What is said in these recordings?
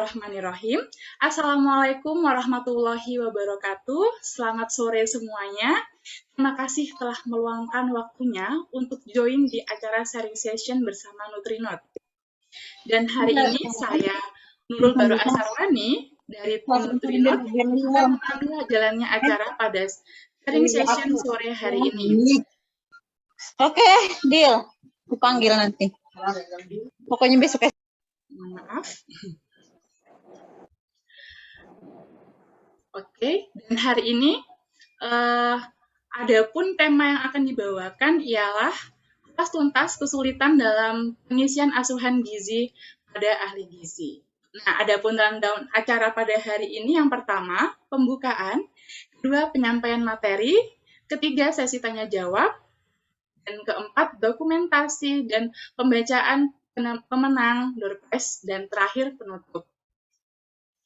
Bismillahirrahmanirrahim. Assalamualaikum warahmatullahi wabarakatuh. Selamat sore semuanya. Terima kasih telah meluangkan waktunya untuk join di acara sharing session bersama Nutrinot. Dan hari ini saya, Nurul Baro Asarwani, dari tim Nutrinot, akan memandu jalannya acara pada sharing session sore hari ini. Oke, deal. Dipanggil nanti. Pokoknya besok ya. Maaf. Oke, dan hari ini adapun tema yang akan dibawakan ialah kupas tuntas kesulitan dalam pengisian asuhan gizi pada ahli gizi. Nah, adapun rundown acara pada hari ini yang pertama, pembukaan, kedua, penyampaian materi, ketiga, sesi tanya jawab, dan keempat, dokumentasi dan pembacaan pemenang, door prize, dan terakhir penutup.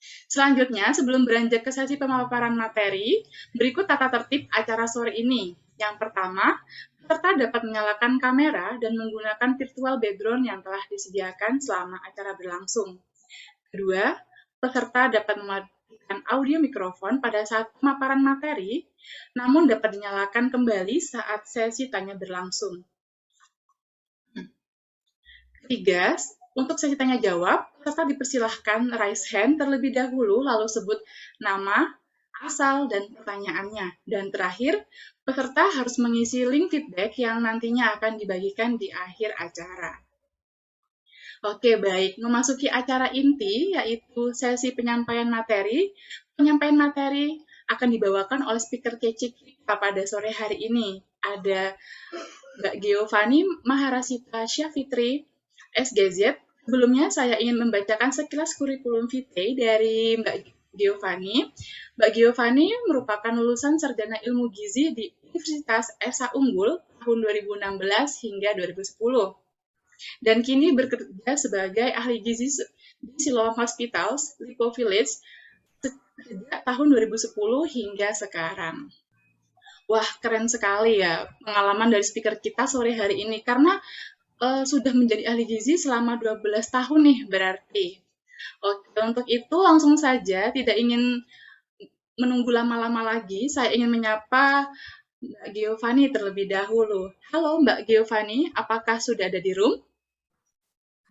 Selanjutnya, sebelum beranjak ke sesi pemaparan materi, berikut tata tertib acara sore ini. Yang pertama, peserta dapat menyalakan kamera dan menggunakan virtual background yang telah disediakan selama acara berlangsung. Kedua, peserta dapat mematikan audio mikrofon pada saat pemaparan materi, namun dapat dinyalakan kembali saat sesi tanya berlangsung. Ketiga, untuk sesi tanya jawab, peserta dipersilahkan raise hand terlebih dahulu, lalu sebut nama, asal, dan pertanyaannya. Dan terakhir, peserta harus mengisi link feedback yang nantinya akan dibagikan di akhir acara. Oke, baik. Memasuki acara inti, yaitu sesi penyampaian materi. Penyampaian materi akan dibawakan oleh speaker kece kita pada sore hari ini. Ada Mbak Giovanni Maharasita Syafitri, SGZ. Sebelumnya saya ingin membacakan sekilas kurikulum vitae dari Mbak Giovanni. Mbak Giovanni merupakan lulusan sarjana ilmu gizi di Universitas Esa Unggul tahun 2016 hingga 2010. Dan kini bekerja sebagai ahli gizi di Siloam Hospitals, Lipo Village, sejak tahun 2010 hingga sekarang. Wah, keren sekali ya pengalaman dari speaker kita sore hari ini, karena sudah menjadi ahli gizi selama 12 tahun nih berarti. Oke, untuk itu langsung saja, tidak ingin menunggu lama-lama lagi, saya ingin menyapa Mbak Giovanni terlebih dahulu. Halo Mbak Giovanni, apakah sudah ada di room?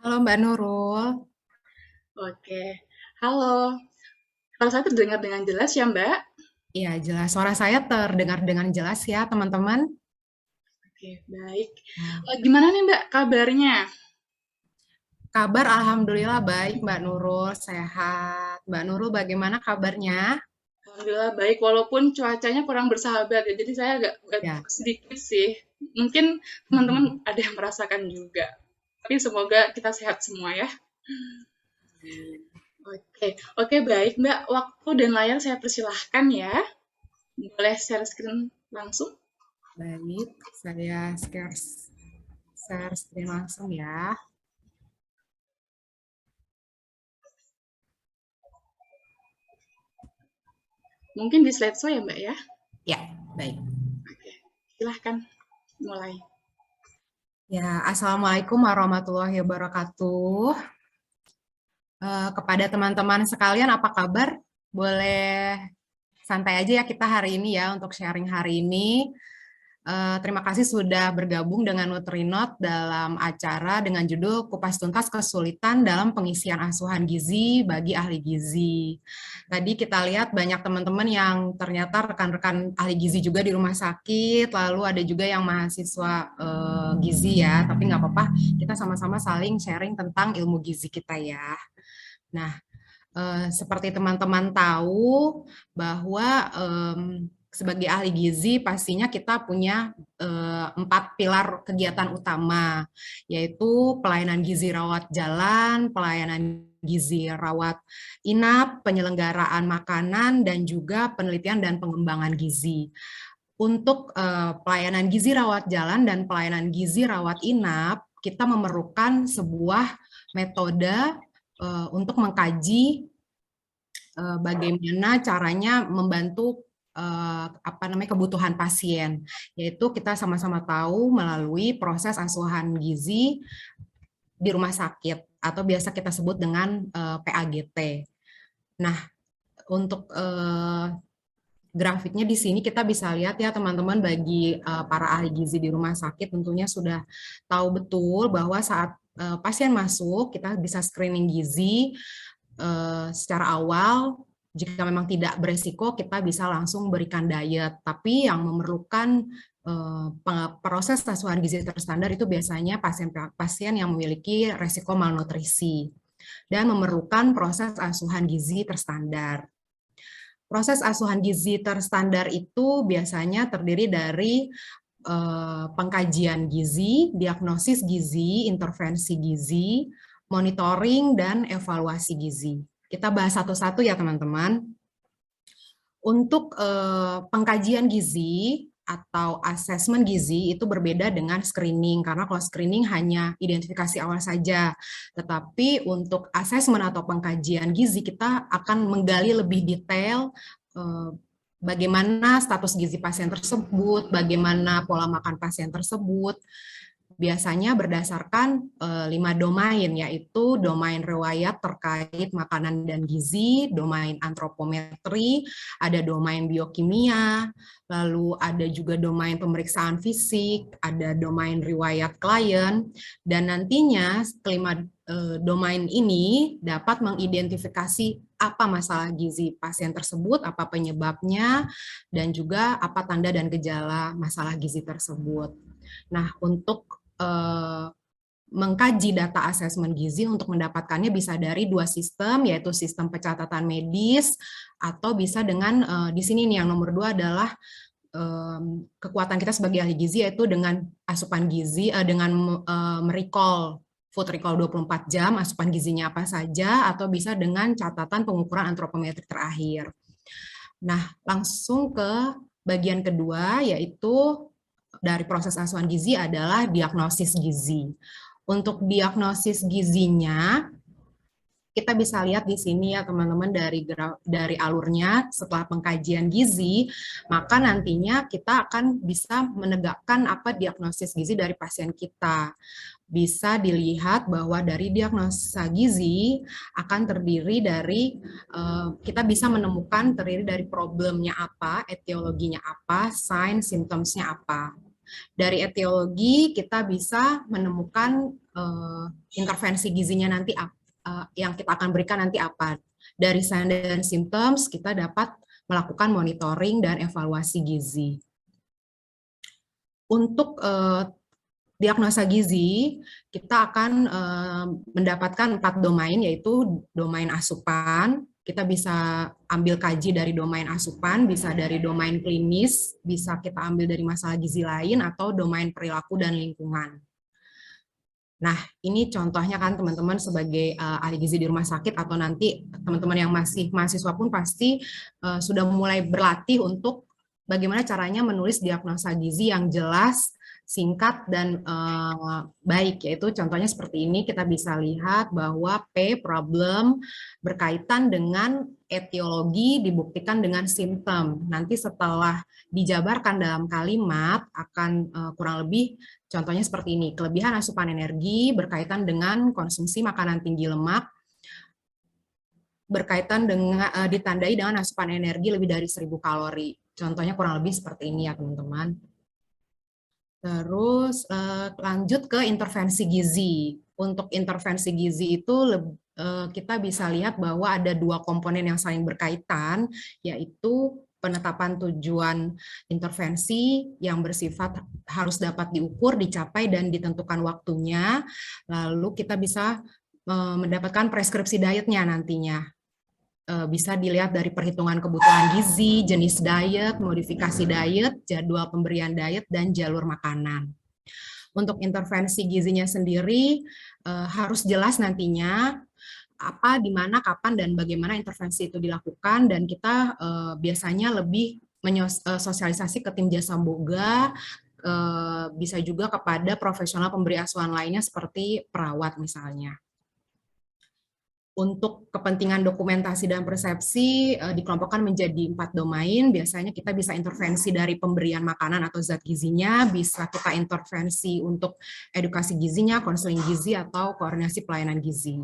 Halo Mbak Nurul. Oke, halo. Kalau saya terdengar dengan jelas ya Mbak? Iya jelas, suara saya terdengar dengan jelas ya teman-teman. Oke, baik. Gimana nih Mbak kabarnya? Kabar Alhamdulillah baik Mbak Nurul, sehat. Mbak Nurul bagaimana kabarnya? Alhamdulillah baik, walaupun cuacanya kurang bersahabat ya, jadi saya agak sedikit sih. Mungkin teman-teman ada yang merasakan juga. Tapi semoga kita sehat semua ya. Oke, baik Mbak. Waktu dan layar saya persilahkan ya. Boleh share screen langsung? Baik, saya share screen langsung ya. Mungkin di slideshow ya Mbak ya? Ya, baik. Oke, silahkan mulai. Ya, Assalamualaikum warahmatullahi wabarakatuh. Kepada teman-teman sekalian, apa kabar? Boleh santai aja ya kita hari ini ya untuk sharing hari ini. Terima kasih sudah bergabung dengan Nutrinot dalam acara dengan judul Kupas Tuntas Kesulitan dalam Pengisian Asuhan Gizi bagi Ahli Gizi. Tadi kita lihat banyak teman-teman yang ternyata rekan-rekan ahli gizi juga di rumah sakit, lalu ada juga yang mahasiswa gizi ya, tapi nggak apa-apa, kita sama-sama saling sharing tentang ilmu gizi kita ya. Nah, seperti teman-teman tahu bahwa sebagai ahli gizi pastinya kita punya 4 pilar kegiatan utama, yaitu pelayanan gizi rawat jalan, pelayanan gizi rawat inap, penyelenggaraan makanan, dan juga penelitian dan pengembangan gizi. Untuk pelayanan gizi rawat jalan dan pelayanan gizi rawat inap, kita memerlukan sebuah metode untuk mengkaji bagaimana caranya membantu kebutuhan pasien, yaitu kita sama-sama tahu melalui proses asuhan gizi di rumah sakit atau biasa kita sebut dengan PAGT. Nah, untuk grafiknya di sini kita bisa lihat ya teman-teman, bagi para ahli gizi di rumah sakit tentunya sudah tahu betul bahwa saat pasien masuk kita bisa screening gizi secara awal. Jika memang tidak beresiko kita bisa langsung berikan diet, tapi yang memerlukan proses asuhan gizi terstandar itu biasanya pasien yang memiliki resiko malnutrisi dan memerlukan proses asuhan gizi terstandar. Proses asuhan gizi terstandar itu biasanya terdiri dari pengkajian gizi, diagnosis gizi, intervensi gizi, monitoring, dan evaluasi gizi. Kita bahas satu-satu ya teman-teman. Untuk pengkajian gizi atau asesmen gizi itu berbeda dengan screening, karena kalau screening hanya identifikasi awal saja, tetapi untuk asesmen atau pengkajian gizi kita akan menggali lebih detail bagaimana status gizi pasien tersebut, bagaimana pola makan pasien tersebut. Biasanya berdasarkan 5 domain, yaitu domain riwayat terkait makanan dan gizi, domain antropometri, ada domain biokimia, lalu ada juga domain pemeriksaan fisik, ada domain riwayat klien, dan nantinya kelima domain ini dapat mengidentifikasi apa masalah gizi pasien tersebut, apa penyebabnya, dan juga apa tanda dan gejala masalah gizi tersebut. Nah, untuk mengkaji data asesmen gizi untuk mendapatkannya bisa dari 2 sistem, yaitu sistem pencatatan medis atau bisa dengan di sini nih yang nomor 2 adalah kekuatan kita sebagai ahli gizi, yaitu dengan asupan gizi dengan merecall food recall 24 jam asupan gizinya apa saja, atau bisa dengan catatan pengukuran antropometri terakhir. Nah, langsung ke bagian kedua, yaitu dari proses asuhan gizi adalah diagnosis gizi. Untuk diagnosis gizinya, kita bisa lihat di sini ya teman-teman, dari alurnya setelah pengkajian gizi, maka nantinya kita akan bisa menegakkan apa diagnosis gizi dari pasien kita. Bisa dilihat bahwa dari diagnosa gizi akan terdiri dari, kita bisa menemukan terdiri dari problemnya apa, etiologinya apa, sign, symptoms-nya apa. Dari etiologi kita bisa menemukan intervensi gizinya nanti yang kita akan berikan nanti apa. Dari sign dan symptoms kita dapat melakukan monitoring dan evaluasi gizi. Untuk diagnosa gizi kita akan mendapatkan 4 domain, yaitu domain asupan. Kita bisa ambil kaji dari domain asupan, bisa dari domain klinis, bisa kita ambil dari masalah gizi lain, atau domain perilaku dan lingkungan. Nah, ini contohnya kan teman-teman sebagai ahli gizi di rumah sakit, atau nanti teman-teman yang masih mahasiswa pun pasti sudah mulai berlatih untuk bagaimana caranya menulis diagnosa gizi yang jelas, singkat, dan baik, yaitu contohnya seperti ini. Kita bisa lihat bahwa P, problem, berkaitan dengan etiologi, dibuktikan dengan simptom. Nanti setelah dijabarkan dalam kalimat akan kurang lebih contohnya seperti ini. Kelebihan asupan energi berkaitan dengan konsumsi makanan tinggi lemak, berkaitan dengan ditandai dengan asupan energi lebih dari 1000 kalori. Contohnya kurang lebih seperti ini ya teman-teman. Terus lanjut ke intervensi gizi. Untuk intervensi gizi itu kita bisa lihat bahwa ada 2 komponen yang saling berkaitan, yaitu penetapan tujuan intervensi yang bersifat harus dapat diukur, dicapai, dan ditentukan waktunya. Lalu kita bisa mendapatkan preskripsi dietnya nantinya. Bisa dilihat dari perhitungan kebutuhan gizi, jenis diet, modifikasi diet, jadwal pemberian diet, dan jalur makanan. Untuk intervensi gizinya sendiri harus jelas nantinya apa, di mana, kapan, dan bagaimana intervensi itu dilakukan, dan kita biasanya lebih sosialisasi ke tim jasa boga, bisa juga kepada profesional pemberi asuhan lainnya seperti perawat misalnya. Untuk kepentingan dokumentasi dan persepsi dikelompokkan menjadi 4 domain. Biasanya kita bisa intervensi dari pemberian makanan atau zat gizinya, bisa kita intervensi untuk edukasi gizinya, konseling gizi, atau koordinasi pelayanan gizi.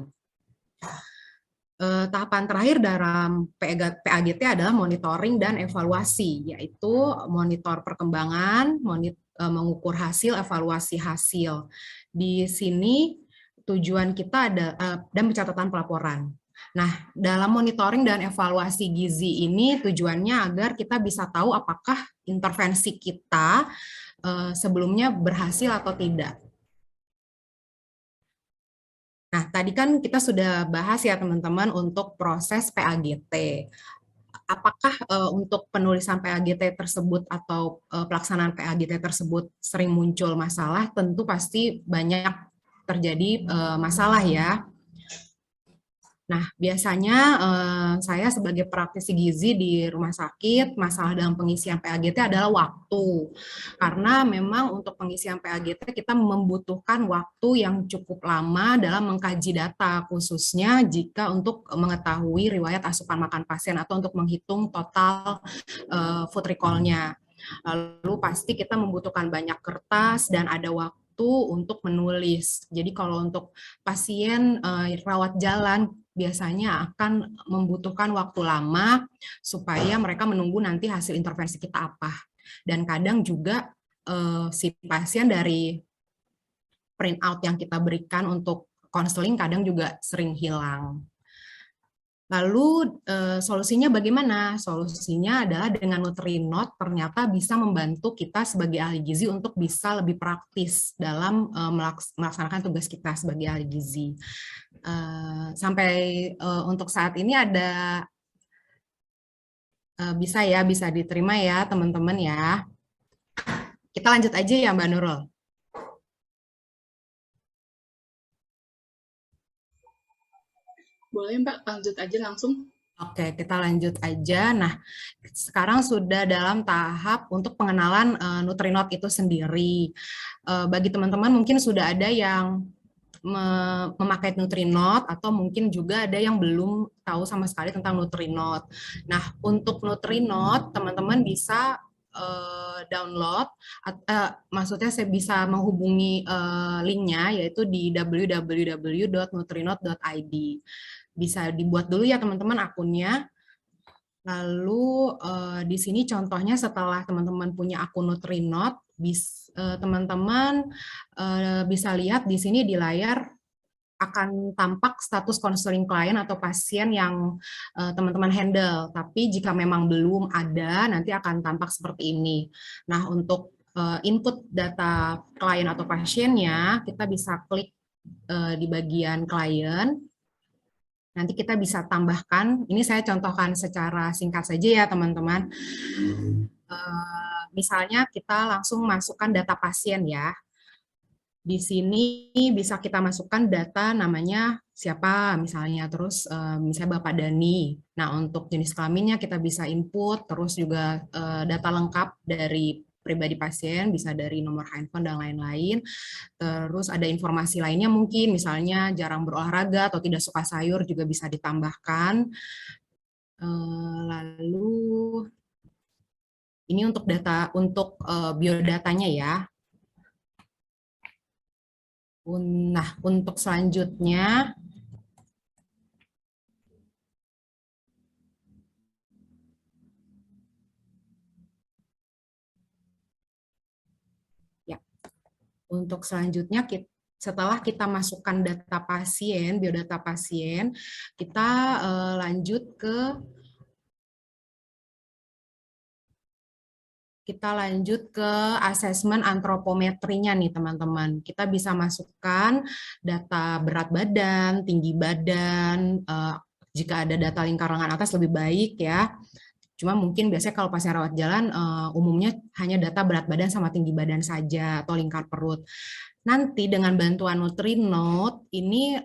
Tahapan terakhir dalam PAGT adalah monitoring dan evaluasi, yaitu monitor perkembangan, mengukur hasil, evaluasi hasil. Di sini tujuan kita ada dan pencatatan pelaporan. Nah, dalam monitoring dan evaluasi gizi ini tujuannya agar kita bisa tahu apakah intervensi kita sebelumnya berhasil atau tidak. Nah, tadi kan kita sudah bahas ya teman-teman untuk proses PAGT. Apakah untuk penulisan PAGT tersebut atau pelaksanaan PAGT tersebut sering muncul masalah? Tentu pasti banyak terjadi masalah ya. Nah, biasanya saya sebagai praktisi gizi di rumah sakit, masalah dalam pengisian PAGT adalah waktu. Karena memang untuk pengisian PAGT kita membutuhkan waktu yang cukup lama dalam mengkaji data, khususnya jika untuk mengetahui riwayat asupan makan pasien atau untuk menghitung total food recall-nya. Lalu pasti kita membutuhkan banyak kertas dan ada waktu untuk menulis. Jadi kalau untuk pasien rawat jalan biasanya akan membutuhkan waktu lama supaya mereka menunggu nanti hasil intervensi kita apa. Dan kadang juga si pasien dari print out yang kita berikan untuk konseling kadang juga sering hilang. Lalu solusinya bagaimana? Solusinya adalah dengan Nutrinot ternyata bisa membantu kita sebagai ahli gizi untuk bisa lebih praktis dalam melaksanakan tugas kita sebagai ahli gizi. Sampai untuk saat ini ada bisa diterima ya teman-teman ya. Kita lanjut aja ya Mbak Nurul. Boleh Mbak, lanjut aja langsung. Oke, kita lanjut aja. Nah, sekarang sudah dalam tahap untuk pengenalan Nutrinot itu sendiri. Bagi teman-teman mungkin sudah ada yang memakai Nutrinot atau mungkin juga ada yang belum tahu sama sekali tentang Nutrinot. Nah, untuk Nutrinot teman-teman bisa download, maksudnya saya bisa menghubungi linknya yaitu di www.nutrinot.id. Bisa dibuat dulu ya teman-teman akunnya. Lalu di sini contohnya setelah teman-teman punya akun Nutrinot, teman-teman bisa lihat di sini di layar akan tampak status konseling klien atau pasien yang teman-teman handle. Tapi jika memang belum ada, nanti akan tampak seperti ini. Nah, untuk input data klien atau pasiennya, kita bisa klik di bagian klien. Nanti kita bisa tambahkan, ini saya contohkan secara singkat saja ya teman-teman. Misalnya kita langsung masukkan data pasien ya. Di sini bisa kita masukkan data namanya siapa misalnya, terus misalnya Bapak Dani. Nah untuk jenis kelaminnya kita bisa input, terus juga data lengkap dari pribadi pasien, bisa dari nomor handphone dan lain-lain. Terus ada informasi lainnya mungkin, misalnya jarang berolahraga atau tidak suka sayur juga bisa ditambahkan. Lalu ini untuk data, untuk biodatanya ya. Nah, untuk selanjutnya, untuk selanjutnya setelah kita masukkan data pasien, biodata pasien, kita lanjut ke asesmen antropometrinya nih teman-teman. Kita bisa masukkan data berat badan, tinggi badan, jika ada data lingkar lengan atas lebih baik ya. Cuma mungkin biasanya kalau pasien rawat jalan umumnya hanya data berat badan sama tinggi badan saja atau lingkar perut. Nanti dengan bantuan Nutrinot ini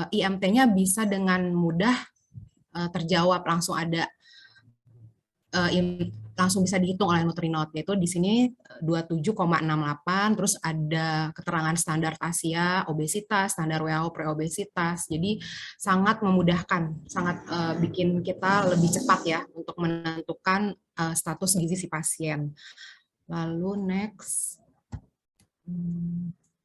IMT-nya bisa dengan mudah terjawab, langsung ada langsung bisa dihitung oleh Nutrinode, yaitu di sini 27,68, terus ada keterangan standar Asia, obesitas, standar WHO preobesitas. Jadi sangat memudahkan, sangat bikin kita lebih cepat ya untuk menentukan status gizi si pasien. Lalu next,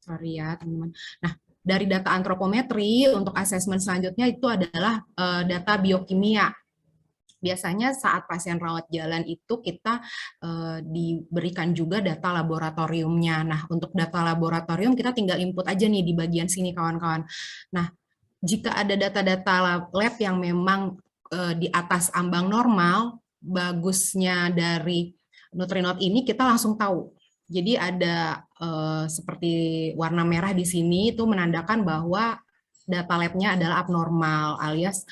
sorry ya teman-teman. Nah, dari data antropometri untuk asesmen selanjutnya itu adalah data biokimia. Biasanya saat pasien rawat jalan itu kita diberikan juga data laboratoriumnya. Nah, untuk data laboratorium kita tinggal input aja nih di bagian sini kawan-kawan. Nah, jika ada data-data lab yang memang di atas ambang normal, bagusnya dari Nutrinode ini kita langsung tahu. Jadi ada seperti warna merah di sini itu menandakan bahwa data labnya adalah abnormal alias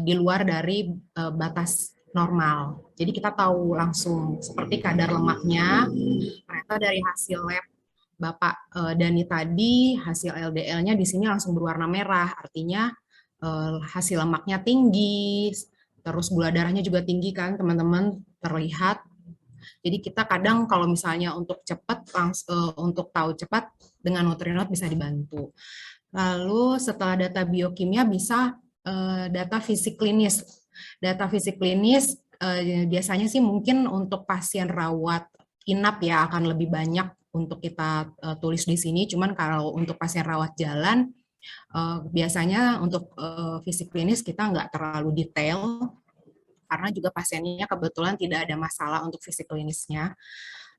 di luar dari batas normal. Jadi kita tahu langsung seperti kadar lemaknya, ternyata dari hasil lab Bapak Dani tadi, hasil LDL-nya di sini langsung berwarna merah, artinya hasil lemaknya tinggi, terus gula darahnya juga tinggi kan teman-teman, terlihat. Jadi kita kadang kalau misalnya untuk cepat, untuk tahu cepat dengan Nutrinode bisa dibantu. Lalu setelah data biokimia bisa data fisik klinis. Data fisik klinis biasanya sih mungkin untuk pasien rawat inap ya akan lebih banyak untuk kita tulis di sini. Cuman kalau untuk pasien rawat jalan biasanya untuk fisik klinis kita nggak terlalu detail karena juga pasiennya kebetulan tidak ada masalah untuk fisik klinisnya.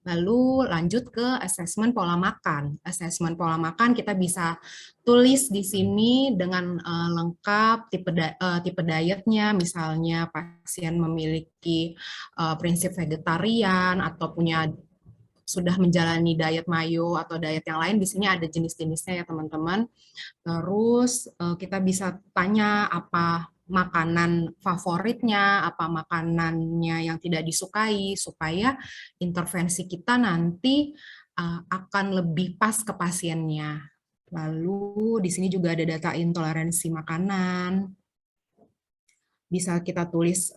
Lalu lanjut ke asesmen pola makan. Asesmen pola makan kita bisa tulis di sini dengan lengkap tipe dietnya, misalnya pasien memiliki prinsip vegetarian atau sudah menjalani diet mayo atau diet yang lain, di sini ada jenis-jenisnya ya teman-teman. Terus kita bisa tanya apa makanan favoritnya, apa makanannya yang tidak disukai, supaya intervensi kita nanti akan lebih pas ke pasiennya. Lalu di sini juga ada data intoleransi makanan. Bisa kita tulis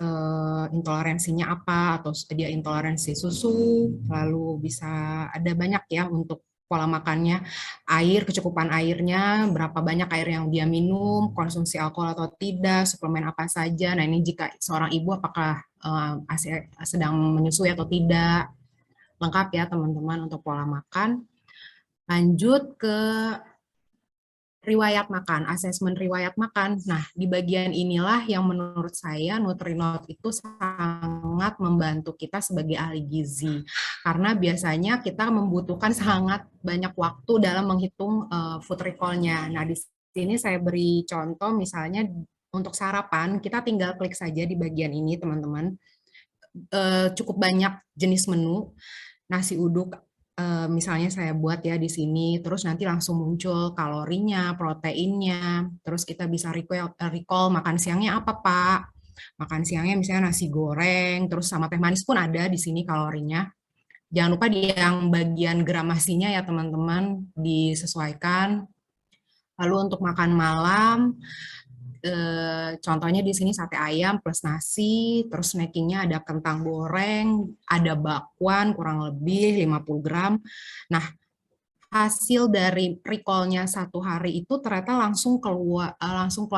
intoleransinya apa, atau dia intoleransi susu, lalu bisa ada banyak ya untuk pola makannya, air, kecukupan airnya, berapa banyak air yang dia minum, konsumsi alkohol atau tidak, suplemen apa saja. Nah ini jika seorang ibu apakah sedang menyusui atau tidak, lengkap ya teman-teman untuk pola makan. Lanjut ke riwayat makan, asesmen riwayat makan. Nah, di bagian inilah yang menurut saya Nutrinode itu sangat membantu kita sebagai ahli gizi. Karena biasanya kita membutuhkan sangat banyak waktu dalam menghitung food recall-nya. Nah, di sini saya beri contoh misalnya untuk sarapan, kita tinggal klik saja di bagian ini, teman-teman. Cukup banyak jenis menu, nasi uduk, misalnya saya buat ya di sini, terus nanti langsung muncul kalorinya, proteinnya, terus kita bisa recall makan siangnya apa Pak? Makan siangnya misalnya nasi goreng, terus sama teh manis pun ada di sini kalorinya. Jangan lupa di yang bagian gramasinya ya teman-teman, disesuaikan. Lalu untuk makan malam, contohnya di sini sate ayam plus nasi, terus snackingnya ada kentang goreng, ada bakwan kurang lebih 50 gram. Nah, hasil dari recall-nya satu hari itu ternyata langsung keluar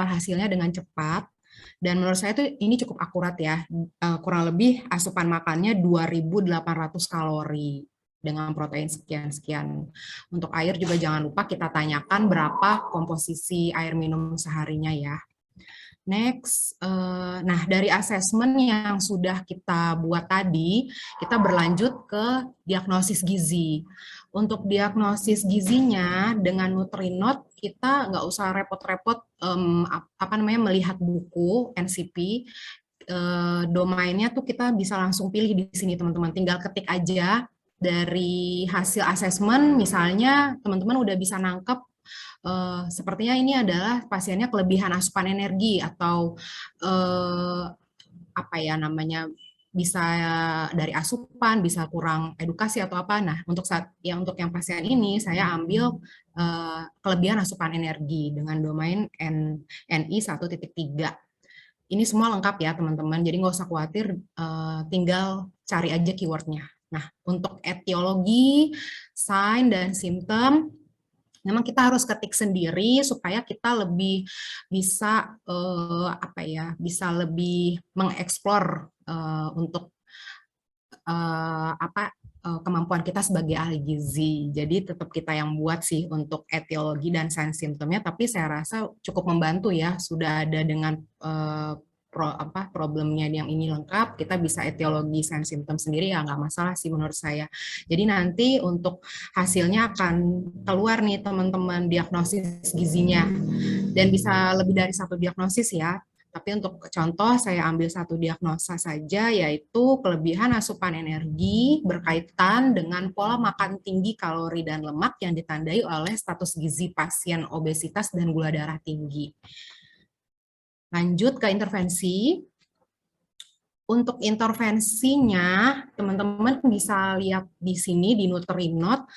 hasilnya dengan cepat. Dan menurut saya itu ini cukup akurat ya, kurang lebih asupan makannya 2.800 kalori dengan protein sekian-sekian. Untuk air juga jangan lupa kita tanyakan berapa komposisi air minum seharinya ya. Next, nah dari asesmen yang sudah kita buat tadi, kita berlanjut ke diagnosis gizi. Untuk diagnosis gizinya dengan Nutrinode kita nggak usah repot-repot melihat buku NCP. Domainnya tuh kita bisa langsung pilih di sini teman-teman. Tinggal ketik aja dari hasil asesmen, misalnya teman-teman udah bisa nangkep sepertinya ini adalah pasiennya kelebihan asupan energi atau apa ya namanya, bisa dari asupan, bisa kurang edukasi atau apa. Nah, untuk yang pasien ini saya ambil kelebihan asupan energi dengan domain NI 1.3. Ini semua lengkap ya teman-teman, jadi nggak usah khawatir, tinggal cari aja keywordnya. Nah, untuk etiologi, sign, dan simptom, memang kita harus ketik sendiri supaya kita lebih bisa bisa lebih mengeksplor untuk kemampuan kita sebagai ahli gizi. Jadi tetap kita yang buat sih untuk etiologi dan signs simptomnya, tapi saya rasa cukup membantu ya, sudah ada dengan problemnya yang ini lengkap, kita bisa etiologi signs simptom sendiri ya nggak masalah sih menurut saya. Jadi nanti untuk hasilnya akan keluar nih teman-teman diagnosis gizinya, dan bisa lebih dari satu diagnosis ya. Tapi untuk contoh saya ambil satu diagnosa saja, yaitu kelebihan asupan energi berkaitan dengan pola makan tinggi kalori dan lemak yang ditandai oleh status gizi pasien obesitas dan gula darah tinggi. Lanjut ke intervensi. Untuk intervensinya, teman-teman bisa lihat di sini di Nutrinot.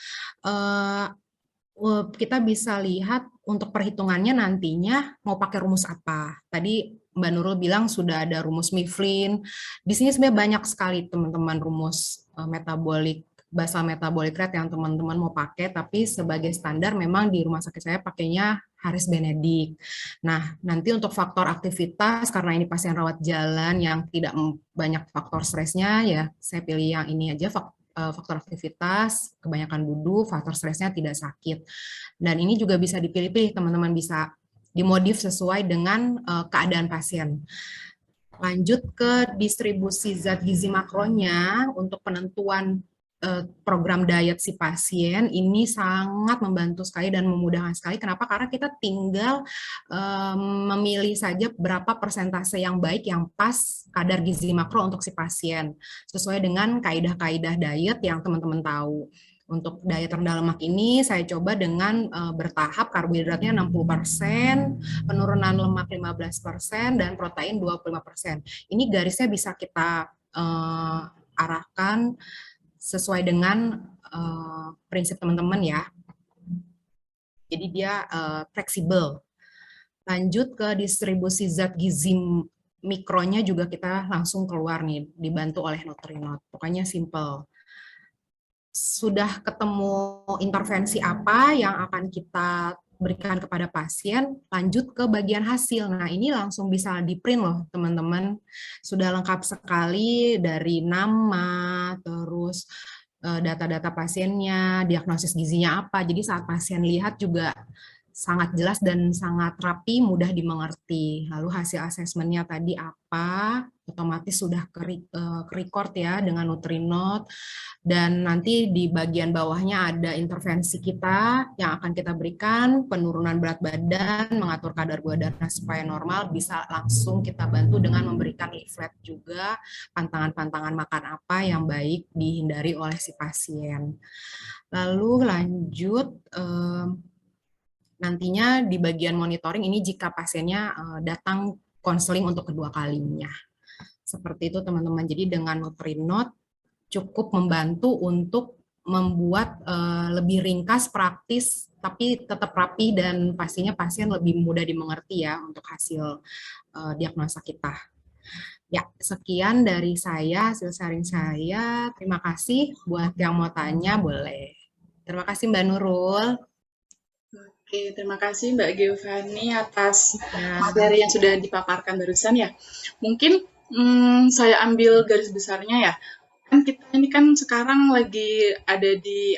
Kita bisa lihat untuk perhitungannya nantinya mau pakai rumus apa. Tadi Mbak Nurul bilang sudah ada rumus Mifflin. Di sini sebenarnya banyak sekali teman-teman rumus basal metabolic rate yang teman-teman mau pakai, tapi sebagai standar memang di rumah sakit saya pakainya Harris Benedict. Nah, nanti untuk faktor aktivitas, karena ini pasien rawat jalan yang tidak banyak faktor stresnya, ya saya pilih yang ini aja, faktor aktivitas, kebanyakan duduk, faktor stresnya tidak sakit. Dan ini juga bisa dipilih-pilih, teman-teman bisa dimodif sesuai dengan keadaan pasien. Lanjut ke distribusi zat gizi makronya untuk penentuan program diet si pasien, ini sangat membantu sekali dan memudahkan sekali. Kenapa? Karena kita tinggal memilih saja berapa persentase yang baik, yang pas kadar gizi makro untuk si pasien, sesuai dengan kaidah-kaidah diet yang teman-teman tahu. Untuk diet rendah lemak ini saya coba dengan bertahap, karbohidratnya 60%, penurunan lemak 15%, dan protein 25%. Ini garisnya bisa kita arahkan sesuai dengan prinsip teman-teman ya. Jadi dia fleksibel. Lanjut ke distribusi zat gizi mikronya juga kita langsung keluar nih, dibantu oleh Nutrinot. Pokoknya simple. Sudah ketemu intervensi apa yang akan kita berikan kepada pasien, lanjut ke bagian hasil. Nah, ini langsung bisa di-print loh, teman-teman. Sudah lengkap sekali dari nama, terus data-data pasiennya, diagnosis gizinya apa. Jadi saat pasien lihat juga sangat jelas dan sangat rapi, mudah dimengerti. Lalu hasil asesmennya tadi apa, otomatis sudah ke-record ya dengan Nutrinot. Dan nanti di bagian bawahnya ada intervensi kita yang akan kita berikan, penurunan berat badan, mengatur kadar gula darah supaya normal, bisa langsung kita bantu dengan memberikan leaflet juga, pantangan-pantangan makan apa yang baik dihindari oleh si pasien. Lalu lanjut, nantinya di bagian monitoring ini jika pasiennya datang konseling untuk kedua kalinya. Seperti itu teman-teman. Jadi dengan Nutrinot cukup membantu untuk membuat lebih ringkas, praktis, tapi tetap rapi dan pastinya pasien lebih mudah dimengerti ya untuk hasil diagnosa kita. Ya, sekian dari saya, hasil sharing saya. Terima kasih. Buat yang mau tanya, boleh. Terima kasih Mbak Nurul. Oke, terima kasih Mbak Giovanni atas materi yang sudah dipaparkan barusan ya. Mungkin saya ambil garis besarnya ya. Kan kita ini kan sekarang lagi ada di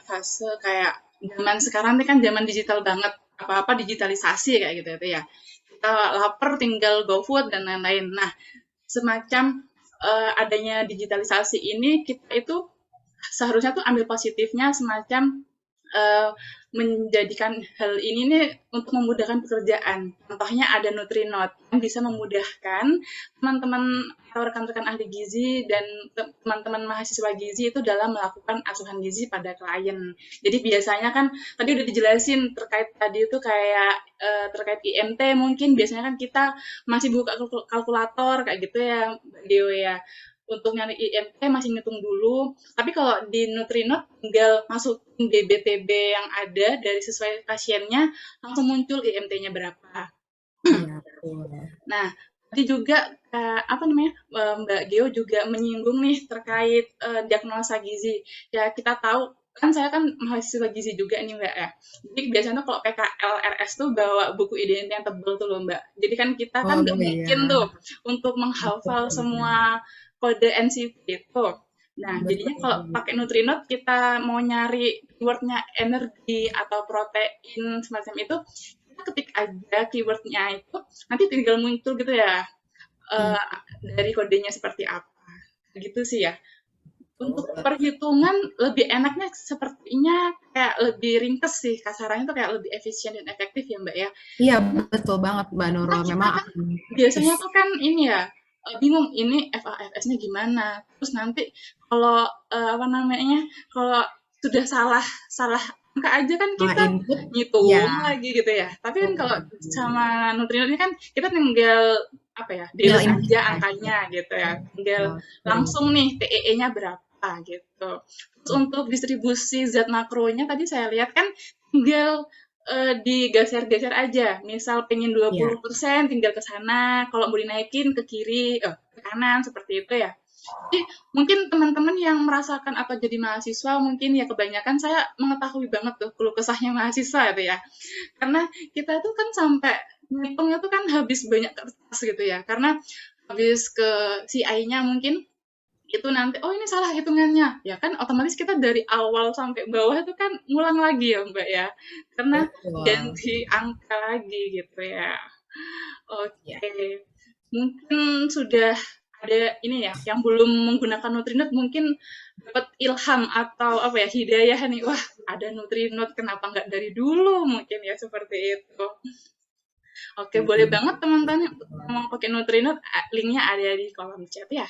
fase kayak zaman sekarang ini kan zaman digital banget, apa-apa digitalisasi kayak gitu ya. Kita lapar tinggal GoFood dan lain-lain. Nah, semacam adanya digitalisasi ini kita itu seharusnya tuh ambil positifnya, semacam menjadikan hal ini nih untuk memudahkan pekerjaan. Contohnya ada Nutrinot yang bisa memudahkan teman-teman atau rekan-rekan ahli gizi dan teman-teman mahasiswa gizi itu dalam melakukan asuhan gizi pada klien. Jadi biasanya kan tadi udah dijelasin terkait tadi itu kayak terkait IMT, mungkin biasanya kan kita masih buka kalkulator kayak gitu ya, Deo ya. Untuk nyari IMT masih ngitung dulu, tapi kalau di Nutrinot tinggal masukin DBTB yang ada dari sesuai pasiennya, langsung muncul IMT-nya berapa. Ya, Nah, Tadi juga Mbak Geo juga menyinggung nih terkait diagnosa gizi. Ya kita tahu kan saya kan mahasiswa gizi juga nih Mbak ya. Jadi biasanya tuh kalau PKLRS tuh bawa buku identitas yang tebel tuh loh Mbak. Jadi kan kita kan Oh nggak mungkin iya, tuh untuk menghafal betul. semua kode NCP itu. Nah, jadinya kalau Betul. pakai Nutrinot kita mau nyari keywordnya energi atau protein semacam itu, kita ketik aja keywordnya itu, nanti tinggal muncul gitu ya, Iya. eh, dari kodenya seperti apa. Gitu sih ya. Untuk perhitungan lebih enaknya sepertinya kayak lebih ringkes sih, kasarannya tuh kayak lebih efisien dan efektif ya Mbak ya. Iya, betul banget Mbak Karena Nurul. kita Memang kan akan efektif. biasanya tuh kan ini ya, bingung ini FAFS-nya gimana. Terus nanti kalau kalau sudah salah salah angka aja kan Setelah kita input, ya, ngitung lagi gitu ya. Tapi kan kalau betul. sama Nutrinot ini kan kita tinggal Tinggal delete input aja aja. angkanya gitu ya. Tinggal Betul, sering. langsung nih TEE-nya berapa gitu. Terus untuk distribusi zat makronya tadi saya lihat kan tinggal digeser-geser aja. Misal pengen Iya, 20% tinggal ke sana, kalau mau dinaikin ke kiri, ke kanan seperti itu ya. Jadi mungkin teman-teman yang merasakan atau jadi mahasiswa mungkin ya kebanyakan saya mengetahui banget tuh keluh kesahnya mahasiswa itu ya. Karena kita tuh kan sampai ngitungnya tuh kan habis banyak kertas gitu ya. Karena habis ke CI-nya mungkin itu nanti oh ini salah hitungannya ya kan otomatis kita dari awal sampai bawah itu kan ngulang lagi ya Mbak ya karena betul. ganti angka lagi gitu ya. Ya. Oke, mungkin sudah ada ini ya yang belum menggunakan Nutrinot mungkin dapat ilham atau apa ya hidayah nih wah ada Nutrinot kenapa nggak dari dulu mungkin ya seperti itu. Oke boleh Iya. banget teman-teman yang mau pakai Nutrinot linknya ada di kolom chat ya.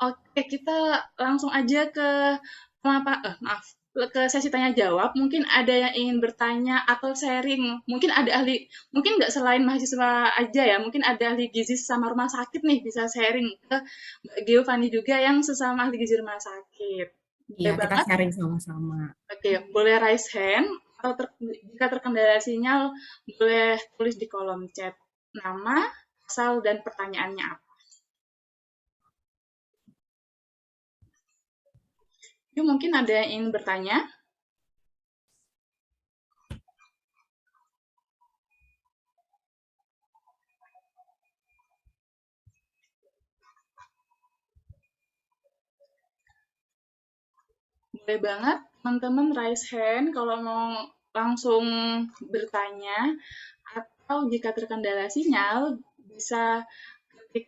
Oke, kita langsung aja ke maaf, ke sesi tanya jawab. Mungkin ada yang ingin bertanya atau sharing. Mungkin ada ahli, mungkin nggak selain mahasiswa aja ya, mungkin ada ahli gizi sama rumah sakit nih bisa sharing ke Mbak Giovanni juga yang sesama ahli gizi rumah sakit. Iya, Boleh kita banget. sharing sama-sama. Oke, boleh raise hand atau jika terkendala sinyal boleh tulis di kolom chat nama, asal dan pertanyaannya apa. Yuk, mungkin ada yang ingin bertanya. Boleh banget teman-teman raise hand kalau mau langsung bertanya atau jika terkendala sinyal bisa ketik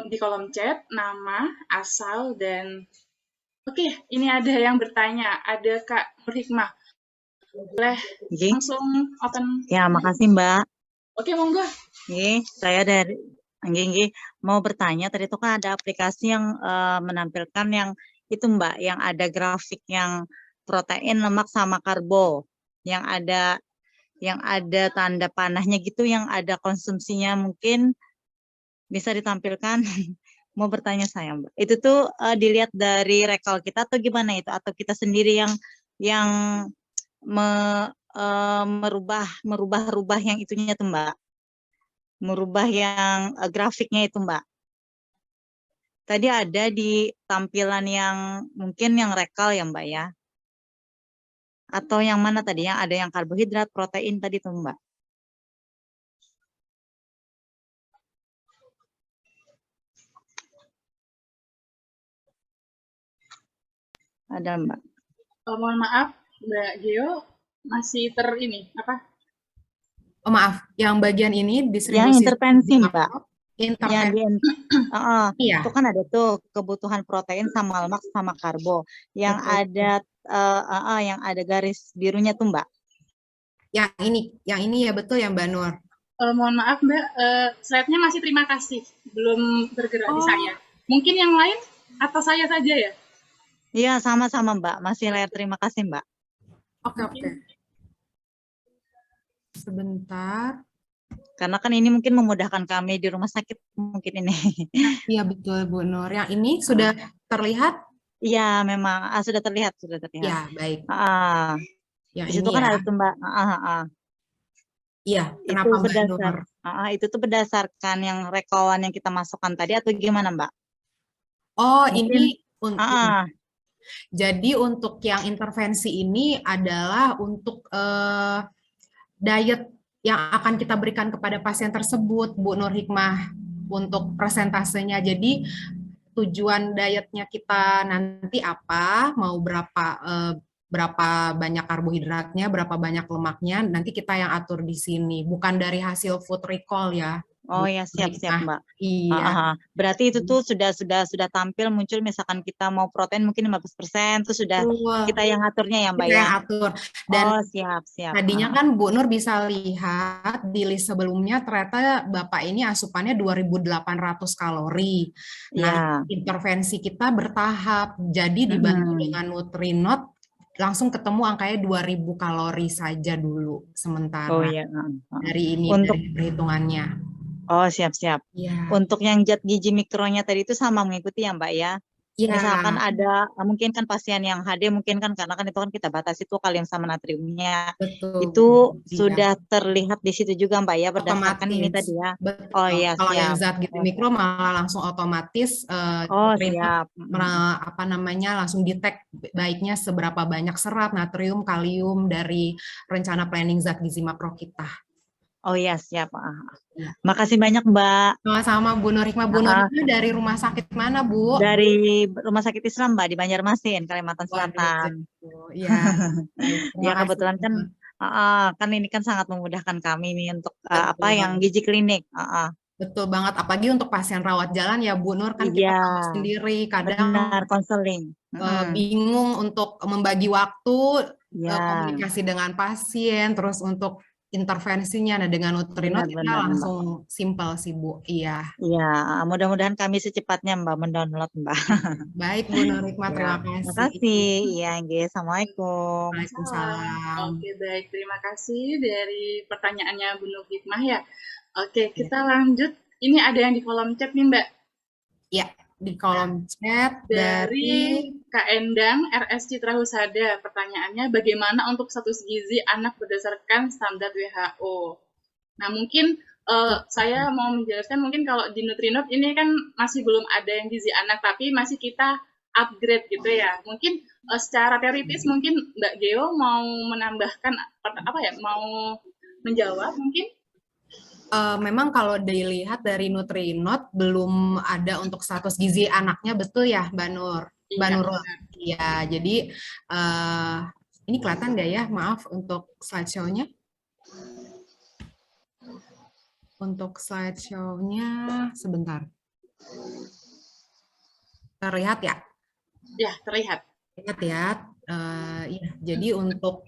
di kolom chat nama, asal, dan oke, ini ada yang bertanya. Ada Kak Nur Hikmah. Boleh Nggih. langsung open. Ya, makasih Mbak. Oke, monggo. Nggih, saya dari nggih, mau bertanya tadi itu kan ada aplikasi yang menampilkan yang itu Mbak, yang ada grafik yang protein, lemak sama karbo, yang ada tanda panahnya gitu, yang ada konsumsinya mungkin bisa ditampilkan. Mau bertanya saya Mbak, itu tuh dilihat dari rekal kita atau gimana itu, atau kita sendiri yang merubah yang itunya tuh Mbak, merubah yang grafiknya itu Mbak. Tadi ada di tampilan yang mungkin yang rekal ya Mbak ya, atau yang mana tadi yang ada yang karbohidrat, protein tadi tuh Mbak. Ada Mbak. Mohon maaf, Mbak Geo masih Oh maaf, yang bagian ini Yang distribusi intervensi di Mbak. upload, Yang di intervensi. itu Iya, kan ada tuh kebutuhan protein sama lemak sama karbo. Yang betul. yang ada garis birunya tuh Mbak. Yang ini ya betul ya Mbak Nur. Mohon maaf Mbak, slide-nya masih terima kasih, belum bergerak di saya. Oh, Mungkin yang lain atau saya saja ya? Iya, sama-sama Mbak. Masih layar, terima kasih Mbak. oke. Sebentar. Karena kan ini mungkin memudahkan kami di rumah sakit mungkin ini. Iya betul Bu Nur. Yang ini sudah terlihat? Iya, memang sudah terlihat, Ya, baik. Ah, Yang di situ ini kan ya. ada tuh Mbak. Iya, Itu kenapa Mbak berdasar. Nur? Itu tuh berdasarkan yang rekawan yang kita masukkan tadi atau gimana, Mbak? Oh, Mungkin, ini jadi untuk yang intervensi ini adalah untuk diet yang akan kita berikan kepada pasien tersebut, Bu Nur Hikmah, untuk presentasenya. Jadi tujuan dietnya kita nanti apa, mau berapa banyak karbohidratnya, berapa banyak lemaknya, nanti kita yang atur di sini, bukan dari hasil food recall ya, oh Bu ya, siap-siap, Hikmah. Mbak. Iya. Berarti itu tuh sudah tampil muncul, misalkan kita mau protein mungkin 15%, itu sudah Betul. kita yang aturnya ya, Mbak Kita ya? yang atur. Dan Oh, siap-siap. tadinya kan Bu Nur bisa lihat di list sebelumnya ternyata Bapak ini asupannya 2.800 kalori. Nah, Iya. intervensi kita bertahap. Jadi dibantu dengan Nutrinot langsung ketemu angkanya 2.000 kalori saja dulu Oh sementara iya. dari ini Untuk dari perhitungannya. Oh, siap-siap. Iya. Untuk yang zat gizi mikronya tadi itu sama mengikuti ya, Mbak ya? Iya, Misalkan ada, mungkin kan pasien yang HD mungkin kan, karena kan itu kan kita batasi tuh kalium sama natriumnya. betul. Itu Iya. sudah terlihat di situ juga, Mbak ya, berdasarkan ini Otomatis, tadi ya. betul. Oh iya, Kalau yang siap. zat gizi mikro malah langsung otomatis Oh, Nutrinot siap. apa namanya langsung detect baiknya seberapa banyak serat, natrium, kalium dari rencana planning zat gizi makro kita. Oh iya, siap. Ya. Makasih banyak, Mbak. Sama-sama Bu Nur Hikmah. Bu Nur Hikmah dari rumah sakit mana, Bu? Dari Rumah Sakit Islam, Mbak, di Banjarmasin, Kalimantan Waduh, Selatan. ya, baik. Terima Ya kasih. kebetulan kan, kan ini kan sangat memudahkan kami nih untuk Betul. yang gizi klinik. Betul banget, apalagi untuk pasien rawat jalan ya Bu Nur, kan kita Iya, tahu sendiri kadang benar, konseling. bingung untuk membagi waktu, Ya, komunikasi dengan pasien, terus untuk intervensinya. Nah, dengan Nutrinot kita benar-benar, Mbak. langsung simpel sih Bu. Iya. Iya, mudah-mudahan kami secepatnya Mbak mendownload, Mbak. Baik Bu Nur Hikmah, Ya, terima terima kasih. kasih. Iya, nggih. Assalamualaikum. Waalaikumsalam. Oke, baik. Terima kasih dari pertanyaannya Bu Nur Hikmah ya. Oke, Ya. kita lanjut. Ini ada yang di kolom chat nih, Mbak. Ya, di kolom chat Dari Kak Endang, RS Citra Husada. Pertanyaannya, bagaimana untuk status gizi anak berdasarkan standar WHO? Nah, mungkin saya mau menjelaskan, mungkin kalau di Nutrinot ini kan masih belum ada yang gizi anak, tapi masih kita upgrade gitu ya. Mungkin secara teoritis mungkin Mbak Geo mau menambahkan apa ya, mau menjawab mungkin? Memang kalau dilihat dari Nutrinot belum ada untuk status gizi anaknya, betul ya Mbak Nur? Mbak Iya, Nurul. benar. Iya, jadi ini kelihatan nggak ya? Maaf untuk slideshow-nya. Untuk slideshow-nya sebentar. Terlihat ya? Ya, terlihat. Terlihat ya. Ya, jadi untuk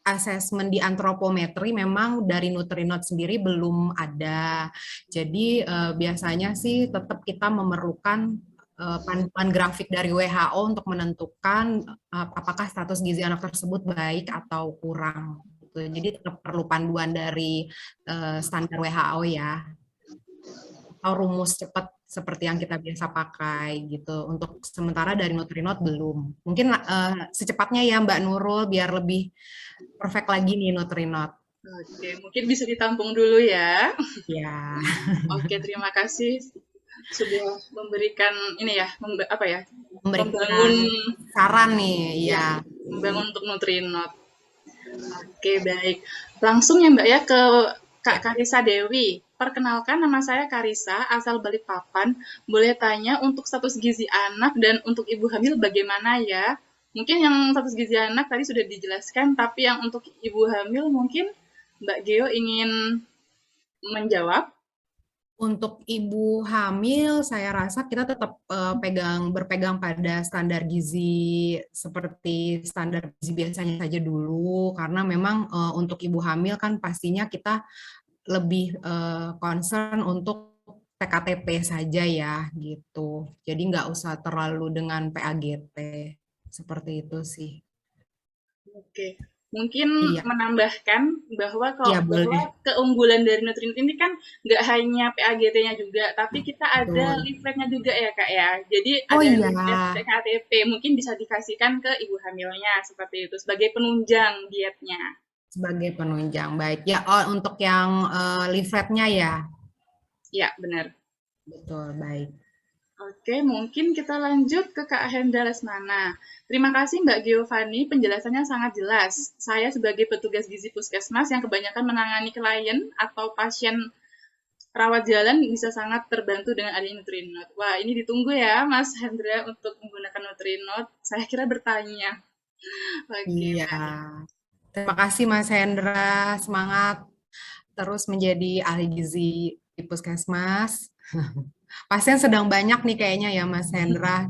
asesmen di antropometri memang dari Nutrinot sendiri belum ada. Jadi biasanya sih tetap kita memerlukan panduan grafik dari WHO untuk menentukan apakah status gizi anak tersebut baik atau kurang. Gitu. Jadi tetap perlu panduan dari standar WHO ya, atau rumus cepat seperti yang kita biasa pakai gitu. Untuk sementara dari Nutrinot belum. Mungkin secepatnya ya Mbak Nurul biar lebih perfect lagi nih Nutrinot. Oke, mungkin bisa ditampung dulu ya. Ya. Oke, terima kasih sudah memberikan ini ya, Memberikan membangun saran nih, ya. membangun untuk Nutrinot. Oke, baik. Langsung ya Mbak ya ke Kak Karisa Dewi. Perkenalkan, nama saya Karisa, asal Balikpapan. Boleh tanya untuk status gizi anak dan untuk ibu hamil bagaimana ya? Mungkin yang status gizi anak tadi sudah dijelaskan, tapi yang untuk ibu hamil mungkin Mbak Geo ingin menjawab. Untuk ibu hamil, saya rasa kita tetap berpegang pada standar gizi seperti standar gizi biasanya saja dulu, karena memang untuk ibu hamil kan pastinya kita lebih concern untuk TKTP saja ya, gitu. Jadi nggak usah terlalu dengan PAGT, seperti itu sih. Oke, mungkin Iya. menambahkan bahwa kalau Iya, boleh. keunggulan dari Nutrinut ini kan nggak hanya PAGT-nya juga, tapi kita ada leafletnya juga ya Kak ya. Jadi ada leaflet TKTP, mungkin bisa dikasihkan ke ibu hamilnya seperti itu sebagai penunjang dietnya. Sebagai penunjang, baik. Ya, oh, untuk yang leafletnya ya. Ya, benar. Betul, baik. Oke, mungkin kita lanjut ke Kak Hendra Lesmana. Terima kasih Mbak Giovanni, penjelasannya sangat jelas. Saya sebagai petugas gizi puskesmas yang kebanyakan menangani klien atau pasien rawat jalan bisa sangat terbantu dengan adanya Nutrinot. Wah, ini ditunggu ya Mas Hendra untuk menggunakan Nutrinot. Saya kira bertanya. Oke, Iya. baik. Terima kasih Mas Hendra, semangat terus menjadi ahli gizi di Puskesmas. Pasien sedang banyak nih kayaknya ya Mas Hendra.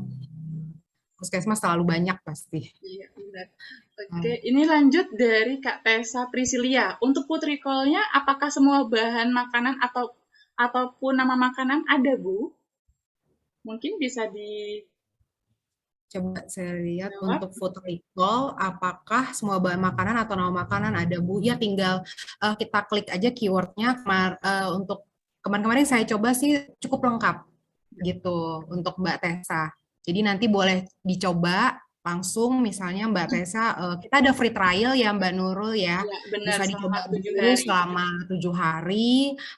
Puskesmas selalu banyak pasti. Iya, benar. Oke, ini lanjut dari Kak Tessa Priscilia. Untuk putri call-nya, apakah semua bahan makanan ataupun nama makanan ada, Bu? Mungkin bisa dijawab. Coba saya lihat untuk food recall, apakah semua bahan makanan atau nama makanan ada, Bu? Ya tinggal kita klik aja keywordnya. Untuk kemarin-kemarin saya coba sih cukup lengkap gitu untuk Mbak Tessa. Jadi nanti boleh dicoba langsung, misalnya Mbak Tessa, kita ada free trial ya Mbak Nurul ya. Ya, benar, Bisa selama dicoba 7 dulu hari. selama 7 hari.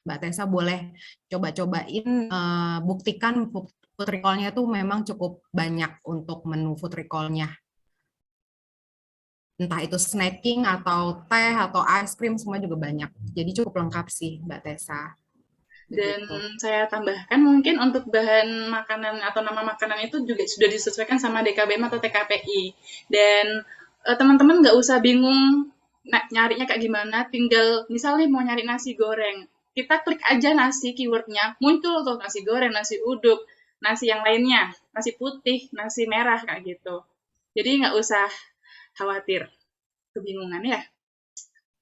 Mbak Tessa boleh coba-cobain, buktikan food recall-nya tuh memang cukup banyak untuk menu food recall-nya. Entah itu snacking atau teh atau ice cream semua juga banyak. Jadi cukup lengkap sih Mbak Tessa. Dan Begitu. saya tambahkan mungkin untuk bahan makanan atau nama makanan itu juga sudah disesuaikan sama DKBM atau TKPI. Dan teman-teman nggak usah bingung nyarinya kayak gimana, tinggal misalnya mau nyari nasi goreng, kita klik aja nasi keywordnya, muncul tuh nasi goreng, nasi uduk, nasi yang lainnya, nasi putih, nasi merah kayak gitu. Jadi nggak usah khawatir kebingungan ya.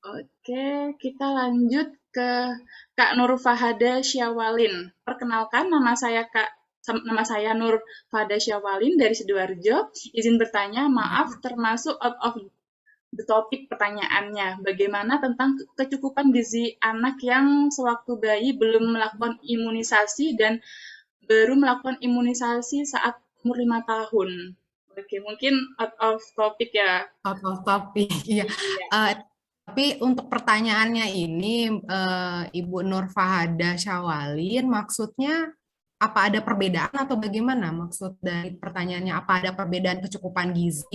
Oke, kita lanjut ke Kak Nur Fahada Syawalin. Perkenalkan, nama saya Nur Fahada Syawalin dari Sidoarjo. Izin bertanya, maaf termasuk out of the topic pertanyaannya. Bagaimana tentang kecukupan gizi anak yang sewaktu bayi belum melakukan imunisasi dan baru melakukan imunisasi saat umur 5 tahun? Oke, mungkin out of topic ya. Out of topic, iya. Iya. Tapi untuk pertanyaannya ini, Ibu Nur Fahada Syawalin, maksudnya apa ada perbedaan atau bagaimana maksud dari pertanyaannya? Apa ada perbedaan kecukupan gizi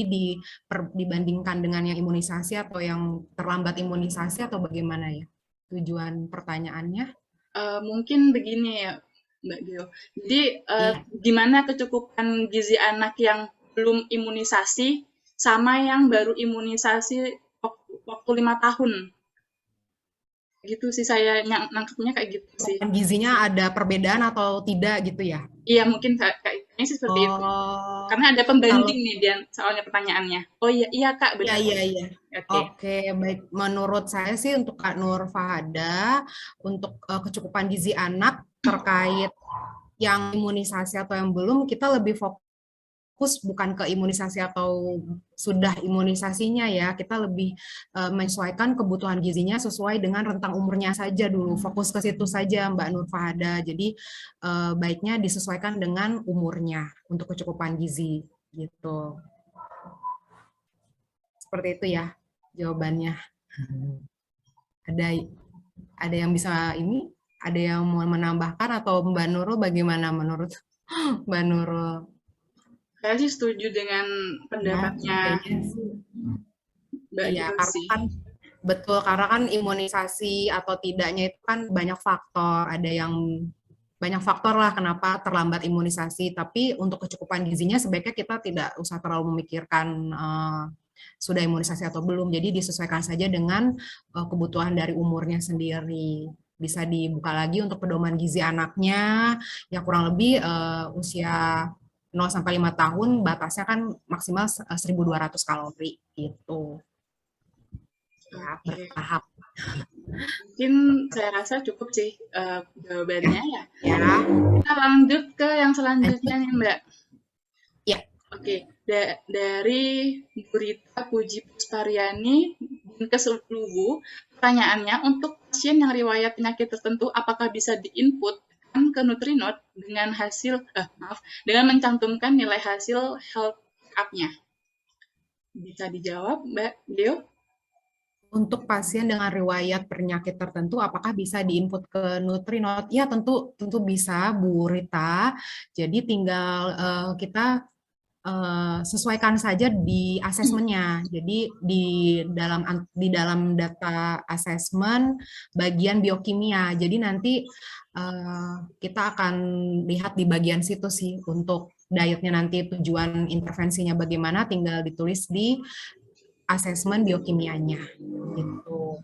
dibandingkan dengan yang imunisasi atau yang terlambat imunisasi atau bagaimana ya? Tujuan pertanyaannya? Mungkin begini ya, Mbak Gio. Jadi, Iya. gimana kecukupan gizi anak yang belum imunisasi sama yang baru imunisasi waktu 5 tahun? Gitu sih saya nangkepnya kayak gitu sih. Kecukupan gizinya ada perbedaan atau tidak gitu ya? Iya, mungkin kayaknya sih seperti itu. Oh, Karena ada kalau pembanding nih dia soalnya pertanyaannya. Oh iya, iya Kak, iya, benar. iya, iya. Oke. Oke, baik. Menurut saya sih untuk Kak Nur Fahada, untuk kecukupan gizi anak terkait yang imunisasi atau yang belum, kita lebih fokus bukan ke imunisasi atau sudah imunisasinya ya. Kita lebih menyesuaikan kebutuhan gizinya sesuai dengan rentang umurnya saja dulu. Fokus ke situ saja Mbak Nur Fahada. Jadi baiknya disesuaikan dengan umurnya untuk kecukupan gizi gitu. Seperti itu ya jawabannya. Ada ada yang bisa ini? Ada yang mau menambahkan atau Mbak Nurul bagaimana menurut Mbak Nurul? Saya sih setuju dengan Ya, pendapatnya kayaknya sih. Mbak Iya, Gio karena sih. kan betul karena kan imunisasi atau tidaknya itu kan banyak faktor. Ada yang banyak faktor lah kenapa terlambat imunisasi. Tapi untuk kecukupan gizinya sebaiknya kita tidak usah terlalu memikirkan sudah imunisasi atau belum. Jadi disesuaikan saja dengan kebutuhan dari umurnya sendiri. Bisa dibuka lagi untuk pedoman gizi anaknya, ya kurang lebih usia 0 sampai 5 tahun batasnya kan maksimal 1.200 kalori gitu. Ya, Oke. bertahap. Mungkin saya rasa cukup sih jawabannya ya. Ya, Kita lanjut ke yang selanjutnya lanjut. nih Mbak. Ya, Oke, dari Bu Rita Puji Puspariani ke Luwu, pertanyaannya untuk pasien yang riwayat penyakit tertentu, apakah bisa diinput ke Nutrinot dengan dengan mencantumkan nilai hasil health check-up-nya? Bisa dijawab, Mbak Leo? Untuk pasien dengan riwayat penyakit tertentu, apakah bisa diinput ke Nutrinot? Ya, tentu tentu bisa, Bu Rita. Jadi tinggal kita sesuaikan saja di asesmennya. Jadi di dalam data asesmen bagian biokimia. Jadi nanti kita akan lihat di bagian situ sih untuk dietnya nanti tujuan intervensinya bagaimana, tinggal ditulis di asesmen biokimianya gitu.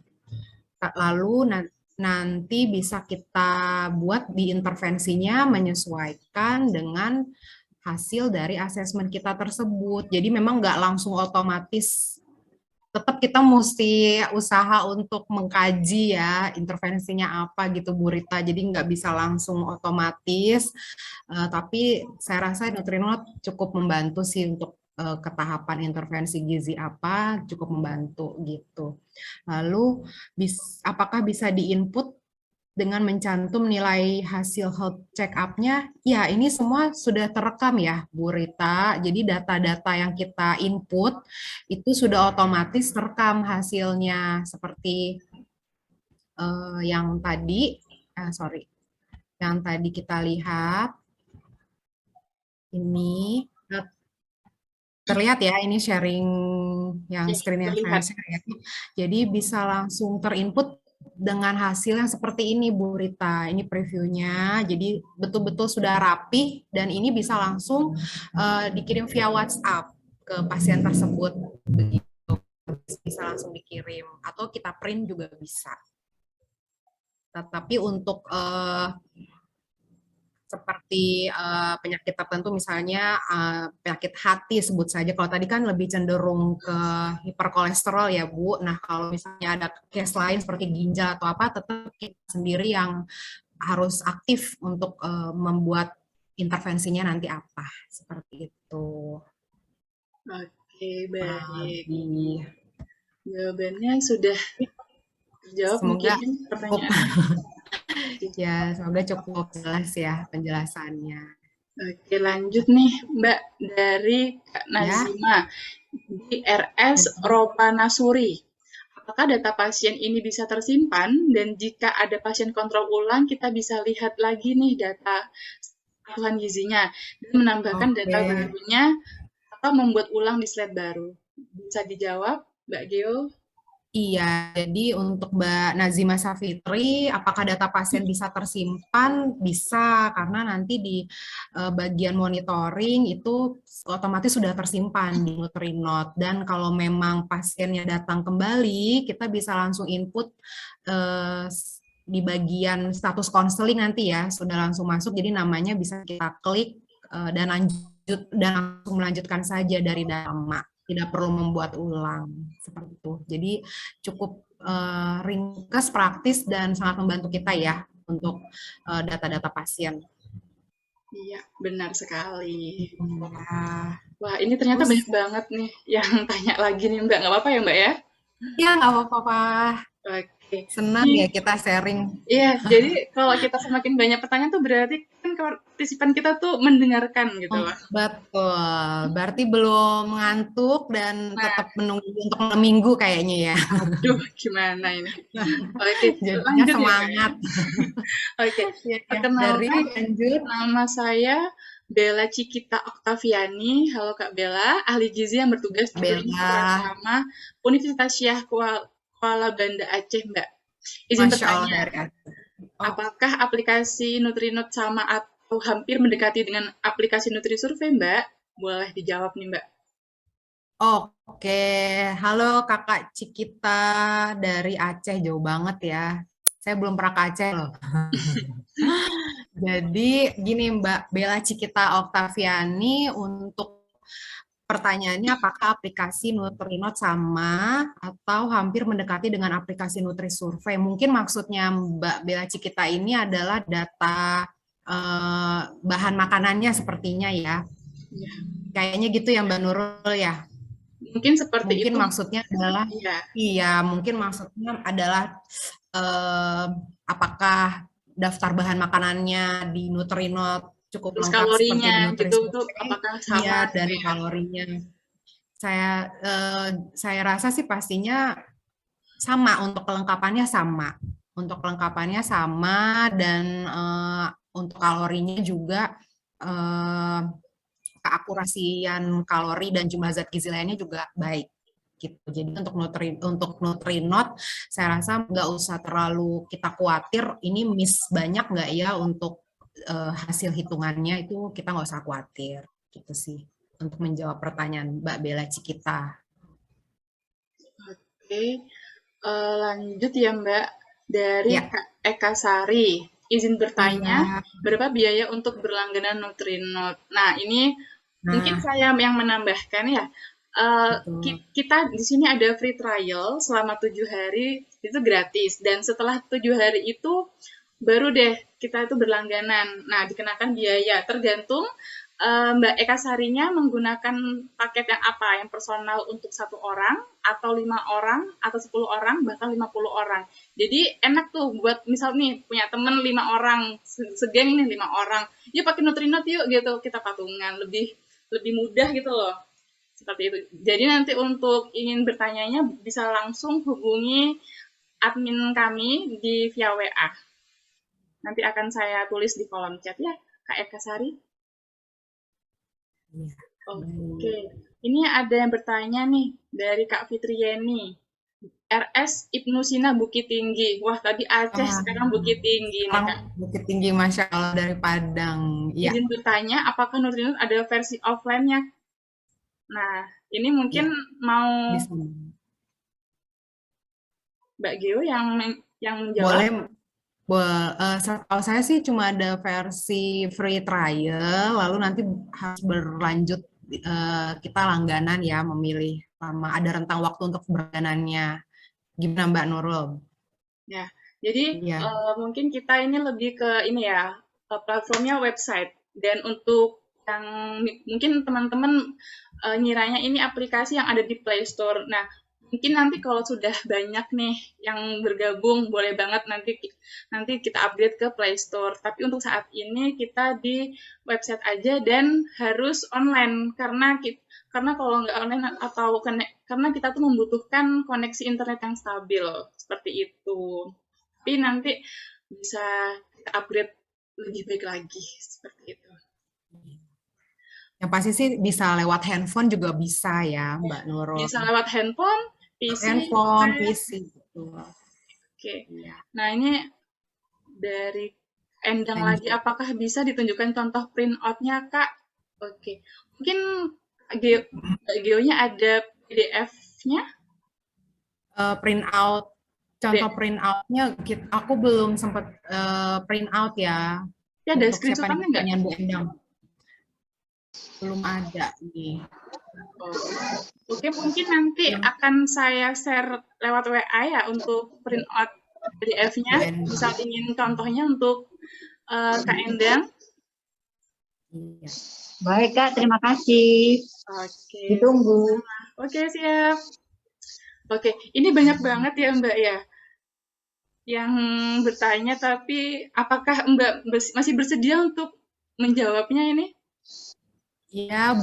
Lalu nanti bisa kita buat di intervensinya menyesuaikan dengan hasil dari asesmen kita tersebut. Jadi memang nggak langsung otomatis, tetap kita mesti usaha untuk mengkaji ya intervensinya apa gitu Bu Rita. Jadi nggak bisa langsung otomatis, tapi saya rasa Nutrinot cukup membantu sih untuk ketahapan intervensi gizi apa, cukup membantu gitu. Lalu apakah bisa diinput dengan mencantum nilai hasil health check up-nya? Ya, ini semua sudah terekam ya, Bu Rita. Jadi data-data yang kita input itu sudah otomatis terekam hasilnya seperti yang tadi, yang tadi kita lihat. Ini terlihat ya, ini sharing yang screen yang saya share ya. Jadi bisa langsung terinput dengan hasil yang seperti ini Bu Rita. Ini previewnya, jadi betul-betul sudah rapi dan ini bisa langsung dikirim via WhatsApp ke pasien tersebut. Begitu, bisa langsung dikirim atau kita print juga bisa. Tetapi untuk seperti penyakit tertentu misalnya penyakit hati sebut saja. Kalau tadi kan lebih cenderung ke hiperkolesterol ya Bu. Nah kalau misalnya ada case lain seperti ginjal atau apa, tetap kita sendiri yang harus aktif untuk membuat intervensinya nanti apa. Seperti itu. Oke, baik. Jawabannya sudah terjawab. Semoga mungkin pertanyaan. Ya, semoga cukup jelas ya penjelasannya. Oke, lanjut nih Mbak dari Kak Nazima di RS Ropanasuri. Apakah data pasien ini bisa tersimpan dan jika ada pasien kontrol ulang kita bisa lihat lagi nih data kebutuhan gizinya dan menambahkan data barunya atau membuat ulang di slide baru? Bisa dijawab Mbak Geo? Iya, jadi untuk Mbak Nazima Safitri, apakah data pasien bisa tersimpan? Bisa, karena nanti di bagian monitoring itu otomatis sudah tersimpan di Nutrinot. Dan kalau memang pasiennya datang kembali, kita bisa langsung input di bagian status konseling nanti ya, sudah langsung masuk, jadi namanya bisa kita klik dan langsung melanjutkan saja dari data. Tidak perlu membuat ulang seperti itu. Jadi cukup ringkas, praktis dan sangat membantu kita ya untuk data-data pasien. Iya, benar sekali. Ya. Wah, ini ternyata banyak banget nih yang tanya lagi nih Mbak. Nggak apa-apa ya Mbak ya? Iya, nggak apa-apa. Oke. Senang ya kita sharing. Iya, jadi kalau kita semakin banyak pertanyaan tuh berarti kan partisipan kita tuh mendengarkan gitu loh. Betul, berarti belum ngantuk dan tetap menunggu untuk malam minggu kayaknya ya. Aduh, gimana ini? Oke, jadinya lanjut semangat. Oke, perkenalkan nama saya Bella Cikita Oktaviani. Halo Kak Bella, ahli gizi yang bertugas di Pratama Universitas Syah Kuala Banda Aceh, Mbak. Izin bertanya, apakah aplikasi Nutrinot sama atau hampir mendekati dengan aplikasi NutriSurvey, Mbak? Boleh dijawab nih, Mbak. Oke, halo Kakak Cikita dari Aceh, jauh banget ya. Saya belum pernah ke Aceh loh. Jadi gini Mbak Bella Cikita Oktaviani, untuk pertanyaannya apakah aplikasi Nutrinot sama atau hampir mendekati dengan aplikasi NutriSurvey? Mungkin maksudnya Mbak Bella Cikita ini adalah data bahan makanannya sepertinya ya. Kayaknya gitu ya Mbak Nurul ya. Mungkin seperti mungkin itu. Maksudnya adalah iya, mungkin maksudnya adalah apakah daftar bahan makanannya di Nutrinot cukup lengkap kalorinya seperti di NutriSurvey, gitu, apakah sama? Iya, dan kalorinya. Saya rasa sih pastinya sama, untuk kelengkapannya sama. Untuk kelengkapannya sama dan untuk kalorinya juga keakurasian kalori dan jumlah zat gizi lainnya juga baik gitu. Jadi untuk Nutrinot saya rasa nggak usah terlalu kita khawatir ini miss banyak nggak ya untuk hasil hitungannya, itu kita nggak usah khawatir gitu sih untuk menjawab pertanyaan Mbak Bella Cikita. Oke, lanjut ya Mbak. Dari Ya. Kak Eka Sari, izin bertanya, Iya. berapa biaya untuk berlangganan Nutrinot? Nah, ini mungkin Nah, saya yang menambahkan ya. betul. Kita di sini ada free trial selama 7 hari itu gratis, dan setelah 7 hari itu baru deh kita itu berlangganan. Nah, dikenakan biaya tergantung Mbak Eka Sarinya menggunakan paket yang apa, yang personal untuk 1 orang, atau 5 orang, atau 10 orang, bahkan 50 orang. Jadi enak tuh buat misal nih punya temen 5 orang, segeng nih 5 orang, yuk pakai Nutrinot yuk gitu, kita patungan, lebih mudah gitu loh. Seperti itu. Jadi nanti untuk ingin bertanyanya bisa langsung hubungi admin kami di via WA. Nanti akan saya tulis di kolom chat ya, Kak Eka Sari. Iya. Oke, ini ada yang bertanya nih dari Kak Fitri Yeni. RS Ibnu Sina Bukit Tinggi. Wah, tadi Aceh, sekarang Bukit Tinggi nih, Kak. Bukit Tinggi, Masya Allah, dari Padang. Ya. Izin bertanya, apakah Nutrinut ada versi offline-nya? Nah, ini mungkin Ya. mau Bisa. Mbak Geo yang menjawab. Setahu saya sih cuma ada versi free trial, lalu nanti harus berlanjut kita langganan ya, memilih lama, ada rentang waktu untuk berlangganannya. Gimana Mbak Nurul? Ya, jadi Iya. mungkin kita ini lebih ke ini ya, platformnya website. Dan untuk yang mungkin teman-teman ngiranya ini aplikasi yang ada di Play Store. Nah, mungkin nanti kalau sudah banyak nih yang bergabung, boleh banget nanti kita upgrade ke Play Store. Tapi untuk saat ini kita di website aja dan harus online karena kalau nggak online atau karena kita tuh membutuhkan koneksi internet yang stabil seperti itu. Tapi nanti bisa kita upgrade lebih baik lagi seperti itu. Yang pasti sih bisa lewat handphone juga bisa ya, Mbak Nurul. Bisa lewat handphone, PC, Handphone, iPad. PC gitu. Oke. Iya. Nah, ini dari Endang lagi, apakah bisa ditunjukkan contoh print out-nya, Kak? Oke. Mungkin Geonya ada PDF-nya? Print out, contoh print out-nya aku belum sempat print out ya. Ya, ada Untuk siapa screenshot-nya nggak? pertanyaan Bu Endang? Belum ada nih. Oke, mungkin nanti akan saya share lewat WA ya untuk print out PDF-nya. Bisa ingin contohnya untuk Kak Endang. Iya. Baik, Kak. Terima kasih. Oke. Ditunggu. Oke, siap. Oke, ini banyak banget ya Mbak ya yang bertanya, tapi apakah Mbak masih bersedia untuk menjawabnya ini? Iya,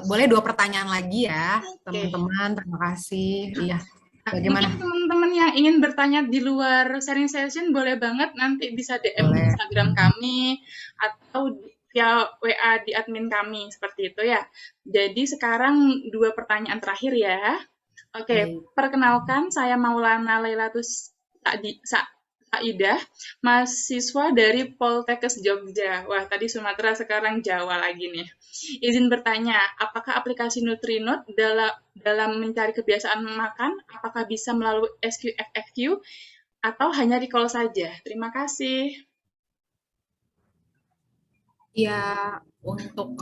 boleh 2 pertanyaan lagi ya, Oke. teman-teman. Terima kasih. Iya. Nah, Bagaimana? mungkin teman-teman yang ingin bertanya di luar sharing session boleh banget nanti bisa DM di Instagram kami atau via WA di admin kami seperti itu ya. Jadi sekarang 2 pertanyaan terakhir ya. Oke, perkenalkan saya Maulana Lailatus Saidah, mahasiswa dari Poltekkes Jogja. Wah, tadi Sumatera, sekarang Jawa lagi nih. Izin bertanya, apakah aplikasi Nutrinot dalam mencari kebiasaan makan, apakah bisa melalui SQFFQ atau hanya recall saja? Terima kasih. Ya, untuk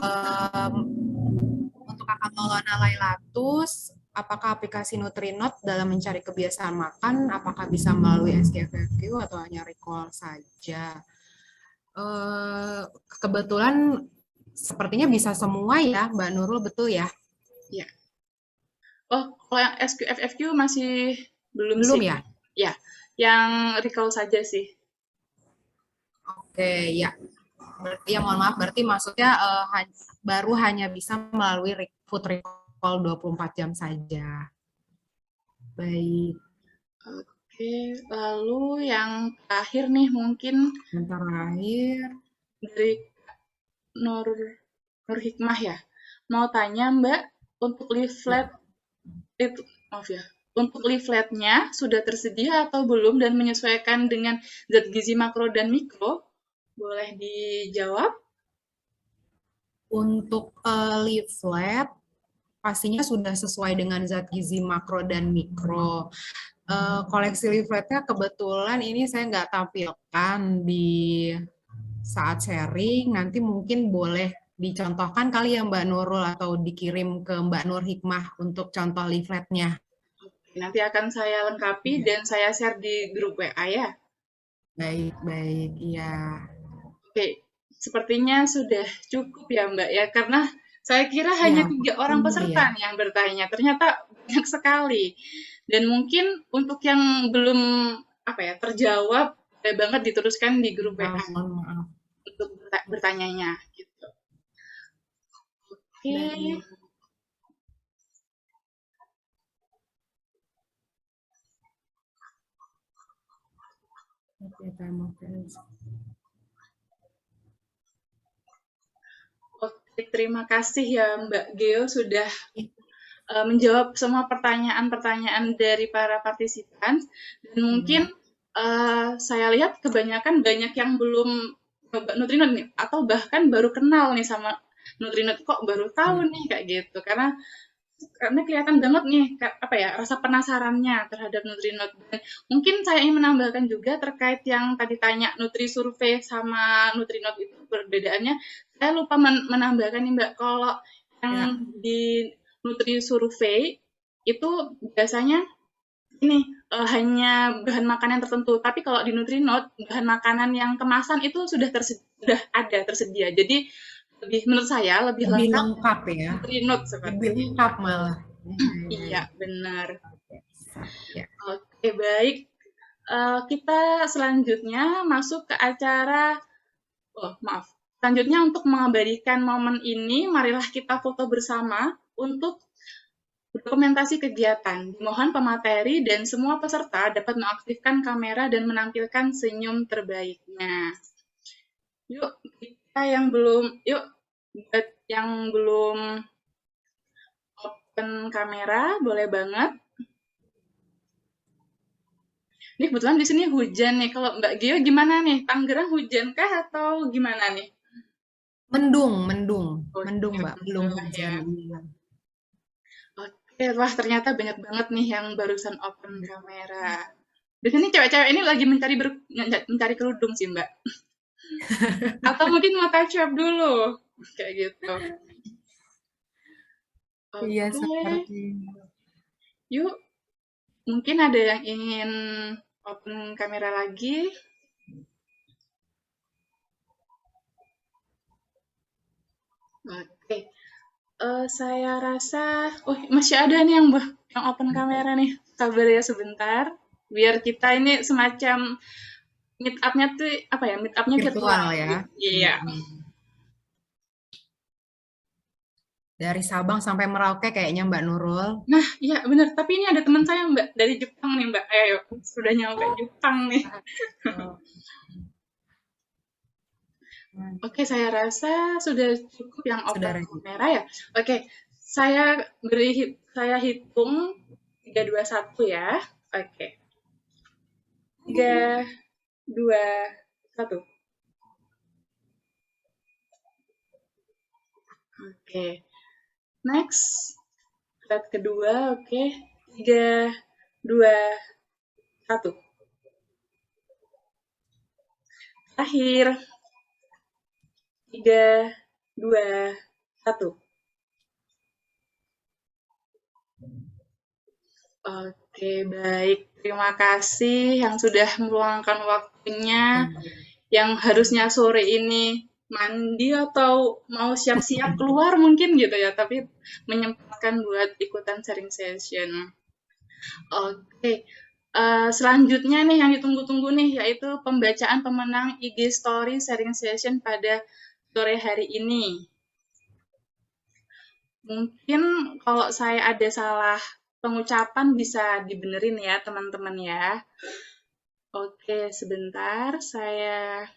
Kakak Maulana Lailatus, apakah aplikasi Nutrinot dalam mencari kebiasaan makan, apakah bisa melalui SQFQ atau hanya recall saja? Kebetulan sepertinya bisa semua ya, Mbak Nurul, betul ya? Ya. Oh, kalau yang SQFFQ masih belum Belum sih. ya? Ya, yang recall saja sih. Oke, ya. Berarti ya mohon maaf, berarti maksudnya baru hanya bisa melalui food recall 24 jam saja. Baik. Oke, lalu yang terakhir nih mungkin Yang terakhir, dari Nur Nur Hikmah ya. Mau tanya Mbak, untuk leaflet itu, maaf ya, untuk leafletnya sudah tersedia atau belum dan menyesuaikan dengan zat gizi makro dan mikro? Boleh dijawab? untuk leaflet pastinya sudah sesuai dengan zat gizi makro dan mikro. Koleksi leafletnya kebetulan ini saya nggak tampilkan di saat sharing, nanti mungkin boleh dicontohkan kali ya Mbak Nurul atau dikirim ke Mbak Nur Hikmah untuk contoh leafletnya. Nanti akan saya lengkapi Ya. dan saya share di grup WA ya. Baik-baik, ya. Oke, sepertinya sudah cukup ya Mbak ya, karena saya kira hanya Ya, 3 orang pastinya peserta ya. nih yang bertanya, ternyata banyak sekali. Dan mungkin untuk yang belum apa ya terjawab, boleh banget diteruskan di grup Ya, WA mohon maaf. untuk bertanyanya gitu. Oke, Baik. Oke, terima kasih. oke, terima kasih ya Mbak Geo sudah menjawab semua pertanyaan-pertanyaan dari para partisipan. Dan mungkin saya lihat kebanyakan banyak yang belum coba Nutrinode nih, atau bahkan baru kenal nih sama Nutrinode, kok baru tahu Ya. nih kayak gitu. Karena kelihatan banget nih apa ya rasa penasarannya terhadap Nutrinode. Dan mungkin saya ingin menambahkan juga terkait yang tadi tanya Nutri Survei sama Nutrinode itu perbedaannya. Saya lupa menambahkan nih Mbak, kalau Ya. yang di Nutri Survei itu biasanya ini hanya bahan makanan tertentu. Tapi kalau di Nutrinode bahan makanan yang kemasan itu sudah ada tersedia. Jadi menurut saya lebih Lebih lengkap lengkap ya. Nutrinode Lebih seperti itu. lengkap malah. Iya, benar. Ya. Oke, baik. Kita selanjutnya masuk ke acara, oh maaf, selanjutnya untuk mengabadikan momen ini, marilah kita foto bersama untuk dokumentasi kegiatan. Dimohon pemateri dan semua peserta dapat mengaktifkan kamera dan menampilkan senyum terbaiknya. Yuk, buat yang belum open kamera, boleh banget. Ini kebetulan di sini hujan nih. Kalau Mbak Gio gimana nih? Tangerang hujan kah atau gimana nih? Mendung, mendung, Oh, mendung Mbak, belum alhamdulillah hujan. ya. Iya. Oke, wah ternyata banyak banget nih yang barusan open kamera. Di sini cewek-cewek ini lagi mencari kerudung sih Mbak. Atau mungkin mau touch up dulu. Kayak gitu. Iya, Oke, seperti yuk. Mungkin ada yang ingin open kamera lagi. Oke. Saya rasa, oh masih ada nih yang open kamera nih. Sabar ya sebentar, biar kita ini semacam meet up-nya tuh apa ya? Meet up-nya virtual virtual ya. gitu. Iya. Dari Sabang sampai Merauke kayaknya Mbak Nurul. Nah, iya benar. Tapi ini ada teman saya Mbak dari Jepang nih Mbak. Ayo, sudah nyampe Jepang nih. Oke, saya rasa sudah cukup yang Sudah open ready. kamera ya. Oke, saya hitung 3, 2, 1 ya. Oke. 3, 2, 1. Oke. Next. Slide kedua, oke. 3, 2, 1. Terakhir. 3, 2, 1. Oke, baik. Terima kasih yang sudah meluangkan waktunya, yang harusnya sore ini mandi atau mau siap-siap keluar mungkin gitu ya, tapi menyempatkan buat ikutan sharing session. Oke, selanjutnya nih yang ditunggu-tunggu nih, yaitu pembacaan pemenang IG Story sharing session pada sore hari ini. Mungkin kalau saya ada salah pengucapan bisa dibenerin ya, teman-teman ya. Oke, sebentar saya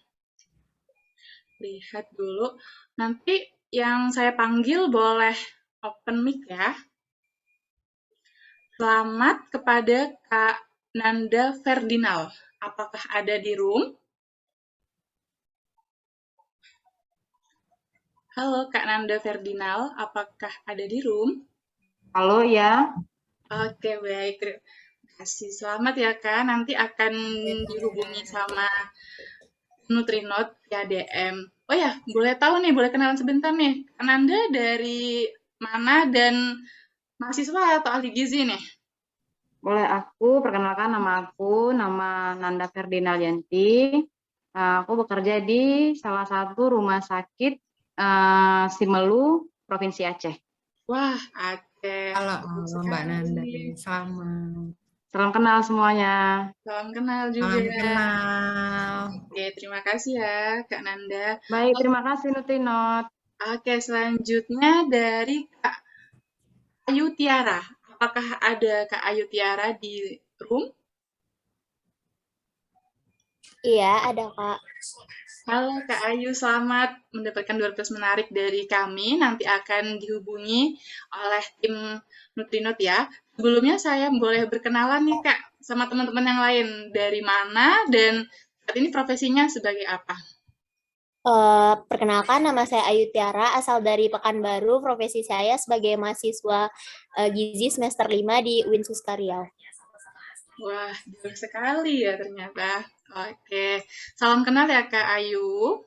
lihat dulu. Nanti yang saya panggil boleh open mic ya. Selamat kepada Kak Nanda Ferdinal. Apakah ada di room? Halo Kak Nanda Ferdinal, apakah ada di room? Halo ya. Oke, baik. Terima kasih. Selamat ya Kak. Nanti akan dihubungi sama Nutrinot via DM. Oh ya, boleh tahu nih, boleh kenalan sebentar nih. Kak Nanda dari mana dan mahasiswa atau ahli gizi nih? Boleh aku perkenalkan nama Nanda Ferdinal Yanti. Aku bekerja di salah satu rumah sakit Simelu, Provinsi Aceh. Wah, Aceh. Halo, Bagus Mbak Nanda. sekali. Selamat. Salam kenal semuanya. Salam kenal juga. Salam kenal. Oke, terima kasih ya Kak Nanda. Baik, terima kasih Nutrinot. Oke, selanjutnya dari Kak Ayu Tiara. Apakah ada Kak Ayu Tiara di room? Iya, ada Kak. Halo Kak Ayu, selamat mendapatkan 12 menarik dari kami. Nanti akan dihubungi oleh tim Nutrinot ya. Sebelumnya saya boleh berkenalan nih Kak sama teman-teman yang lain. Dari mana dan saat ini profesinya sebagai apa? Perkenalkan, nama saya Ayu Tiara, asal dari Pekanbaru. Profesi saya sebagai mahasiswa gizi semester 5 di UIN Suska Riau. Wah, jauh sekali ya ternyata. Oke, salam kenal ya Kak Ayu.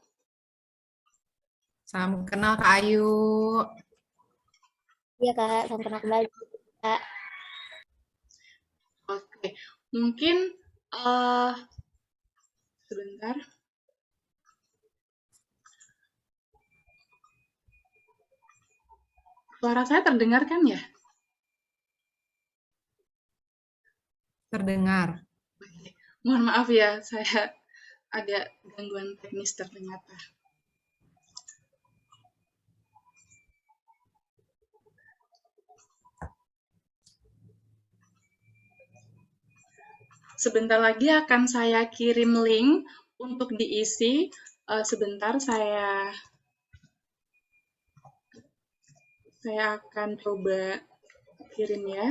Salam kenal Kak Ayu. Iya Kak, salam kenal kembali Kak. Oke, mungkin sebentar. Suara saya terdengar kan ya? Terdengar. Mohon maaf ya, saya agak gangguan teknis ternyata. Sebentar lagi akan saya kirim link untuk diisi. Sebentar saya akan coba kirim ya.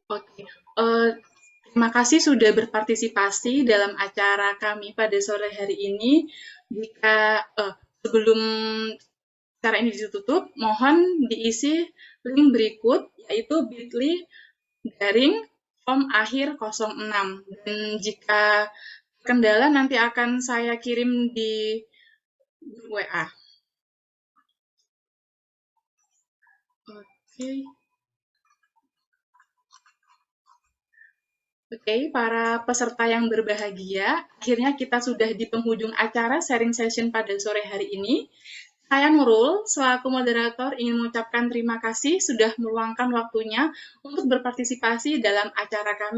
Oke, terima kasih sudah berpartisipasi dalam acara kami pada sore hari ini. Jika sebelum acara ini ditutup, mohon diisi link berikut, yaitu bit.ly/form akhir 06. Dan jika kendala nanti akan saya kirim di WA. Oke, para peserta yang berbahagia, akhirnya kita sudah di penghujung acara sharing session pada sore hari ini. Saya Nurul, selaku moderator ingin mengucapkan terima kasih sudah meluangkan waktunya untuk berpartisipasi dalam acara kami.